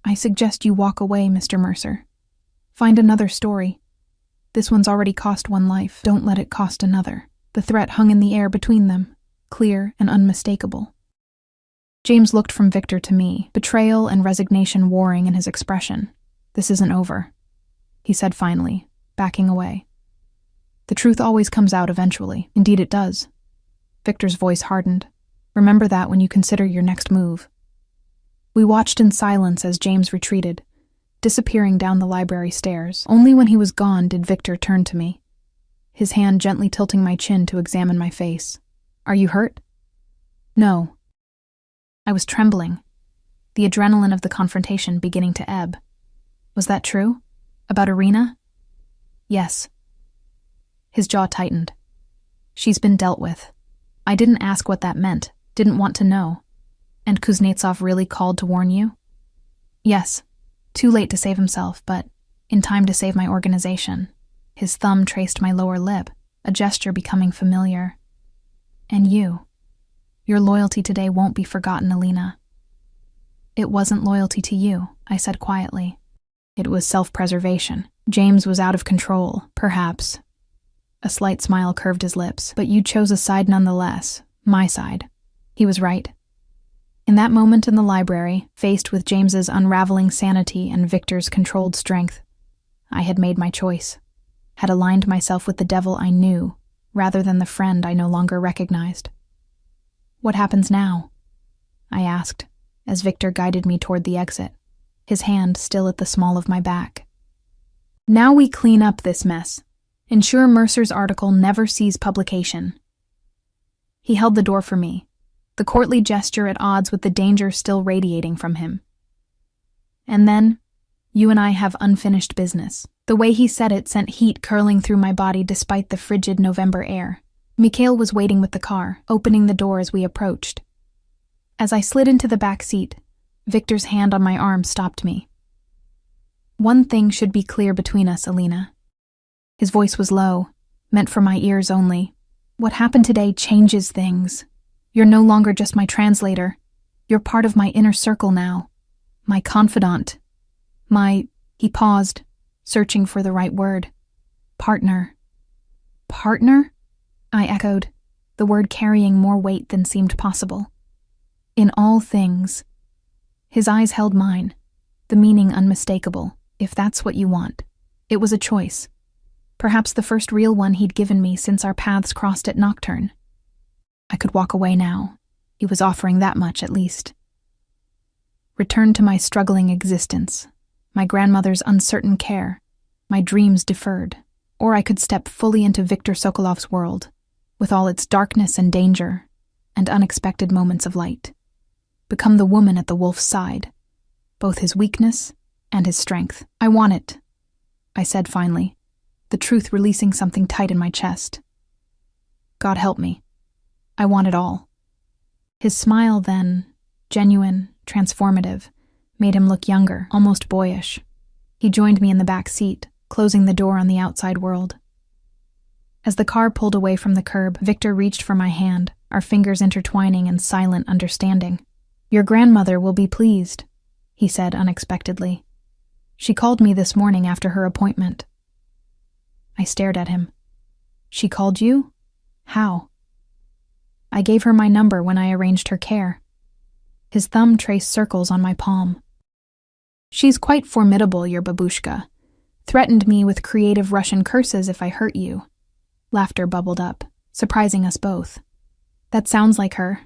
I suggest you walk away, Mr. Mercer. Find another story. This one's already cost one life. Don't let it cost another. The threat hung in the air between them, clear and unmistakable. James looked from Victor to me, betrayal and resignation warring in his expression. This isn't over, he said finally, backing away. The truth always comes out eventually. Indeed it does. Victor's voice hardened. Remember that when you consider your next move. We watched in silence as James retreated, disappearing down the library stairs. Only when he was gone did Victor turn to me, his hand gently tilting my chin to examine my face. Are you hurt? No. I was trembling, the adrenaline of the confrontation beginning to ebb. Was that true? About Irina? Yes. His jaw tightened. She's been dealt with. I didn't ask what that meant, didn't want to know. And Kuznetsov really called to warn you? Yes. Too late to save himself, but in time to save my organization. His thumb traced my lower lip, a gesture becoming familiar. And you. Your loyalty today won't be forgotten, Alina. It wasn't loyalty to you, I said quietly. It was self-preservation. James was out of control, perhaps. A slight smile curved his lips, but you chose a side nonetheless, my side. He was right. In that moment in the library, faced with James's unraveling sanity and Victor's controlled strength, I had made my choice, had aligned myself with the devil I knew, rather than the friend I no longer recognized. What happens now? I asked, as Victor guided me toward the exit, his hand still at the small of my back. Now we clean up this mess. Ensure Mercer's article never sees publication. He held the door for me, the courtly gesture at odds with the danger still radiating from him. And then, you and I have unfinished business. The way he said it sent heat curling through my body despite the frigid November air. Mikhail was waiting with the car, opening the door as we approached. As I slid into the back seat, Victor's hand on my arm stopped me. One thing should be clear between us, Alina. His voice was low, meant for my ears only. What happened today changes things. You're no longer just my translator. You're part of my inner circle now. My confidant. He paused, searching for the right word. Partner. Partner? I echoed, the word carrying more weight than seemed possible. In all things. His eyes held mine, the meaning unmistakable, if that's what you want. It was a choice. Perhaps the first real one he'd given me since our paths crossed at Nocturne. I could walk away now. He was offering that much, at least. Return to my struggling existence, my grandmother's uncertain care, my dreams deferred, or I could step fully into Viktor Sokolov's world, with all its darkness and danger, and unexpected moments of light. Become the woman at the wolf's side, both his weakness and his strength. I want it, I said finally, the truth releasing something tight in my chest. God help me. I want it all. His smile then, genuine, transformative, made him look younger, almost boyish. He joined me in the back seat, closing the door on the outside world. As the car pulled away from the curb, Victor reached for my hand, our fingers intertwining in silent understanding. Your grandmother will be pleased, he said unexpectedly. She called me this morning after her appointment. I stared at him. She called you? How? I gave her my number when I arranged her care. His thumb traced circles on my palm. She's quite formidable, your babushka. Threatened me with creative Russian curses if I hurt you. Laughter bubbled up, surprising us both. That sounds like her.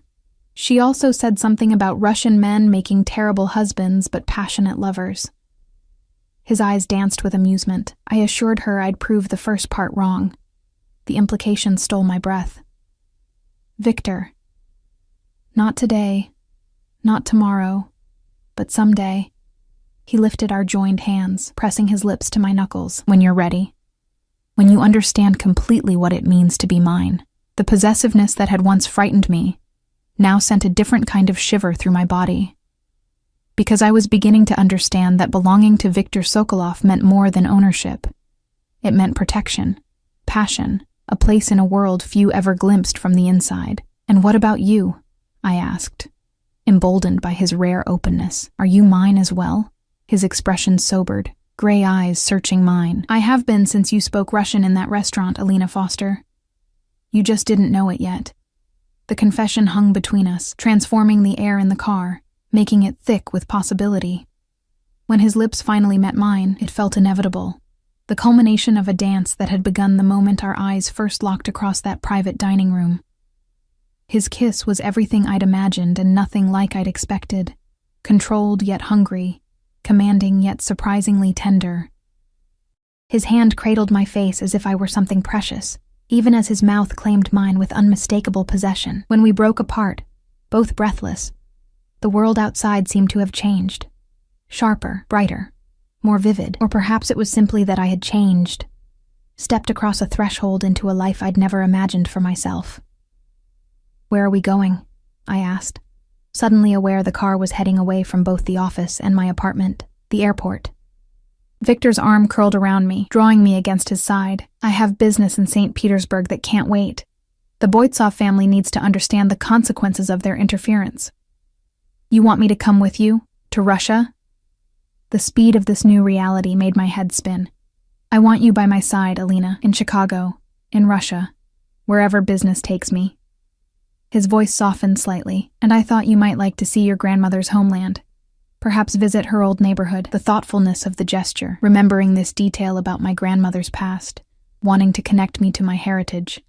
She also said something about Russian men making terrible husbands but passionate lovers. His eyes danced with amusement. I assured her I'd prove the first part wrong. The implication stole my breath. Victor. Not today, not tomorrow, but someday. He lifted our joined hands, pressing his lips to my knuckles. When you're ready. When you understand completely what it means to be mine. The possessiveness that had once frightened me now sent a different kind of shiver through my body. Because I was beginning to understand that belonging to Viktor Sokolov meant more than ownership. It meant protection, passion, a place in a world few ever glimpsed from the inside. And what about you? I asked, emboldened by his rare openness. Are you mine as well? His expression sobered, gray eyes searching mine. I have been since you spoke Russian in that restaurant, Alina Foster. You just didn't know it yet. The confession hung between us, transforming the air in the car, making it thick with possibility. When his lips finally met mine, it felt inevitable. The culmination of a dance that had begun the moment our eyes first locked across that private dining room. His kiss was everything I'd imagined and nothing like I'd expected. Controlled yet hungry, commanding yet surprisingly tender. His hand cradled my face as if I were something precious, even as his mouth claimed mine with unmistakable possession. When we broke apart, both breathless, the world outside seemed to have changed. Sharper, brighter, more vivid. Or perhaps it was simply that I had changed, stepped across a threshold into a life I'd never imagined for myself. Where are we going? I asked, suddenly aware the car was heading away from both the office and my apartment, the airport. Victor's arm curled around me, drawing me against his side. I have business in St. Petersburg that can't wait. The Boitsov family needs to understand the consequences of their interference. You want me to come with you? To Russia? The speed of this new reality made my head spin. I want you by my side, Alina, in Chicago, in Russia, wherever business takes me. His voice softened slightly, and I thought you might like to see your grandmother's homeland. Perhaps visit her old neighborhood. The thoughtfulness of the gesture, remembering this detail about my grandmother's past, wanting to connect me to my heritage,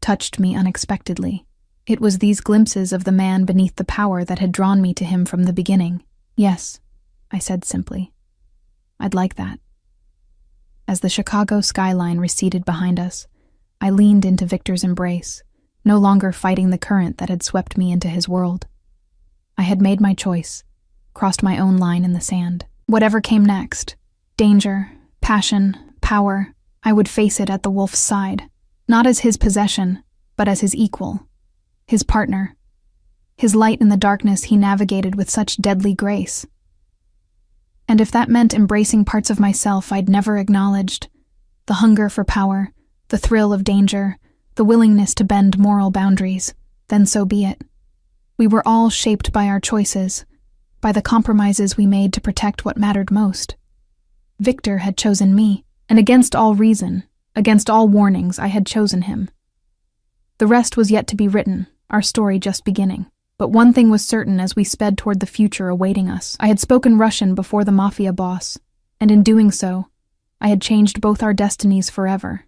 touched me unexpectedly. It was these glimpses of the man beneath the power that had drawn me to him from the beginning. Yes, I said simply. I'd like that. As the Chicago skyline receded behind us, I leaned into Victor's embrace, no longer fighting the current that had swept me into his world. I had made my choice, crossed my own line in the sand. Whatever came next, danger, passion, power, I would face it at the wolf's side, not as his possession, but as his equal, his partner. His light in the darkness he navigated with such deadly grace. And if that meant embracing parts of myself I'd never acknowledged, the hunger for power, the thrill of danger, the willingness to bend moral boundaries, then so be it. We were all shaped by our choices, by the compromises we made to protect what mattered most. Victor had chosen me, and against all reason, against all warnings, I had chosen him. The rest was yet to be written, our story just beginning. But one thing was certain as we sped toward the future awaiting us. I had spoken Russian before the Mafia boss, and in doing so, I had changed both our destinies forever.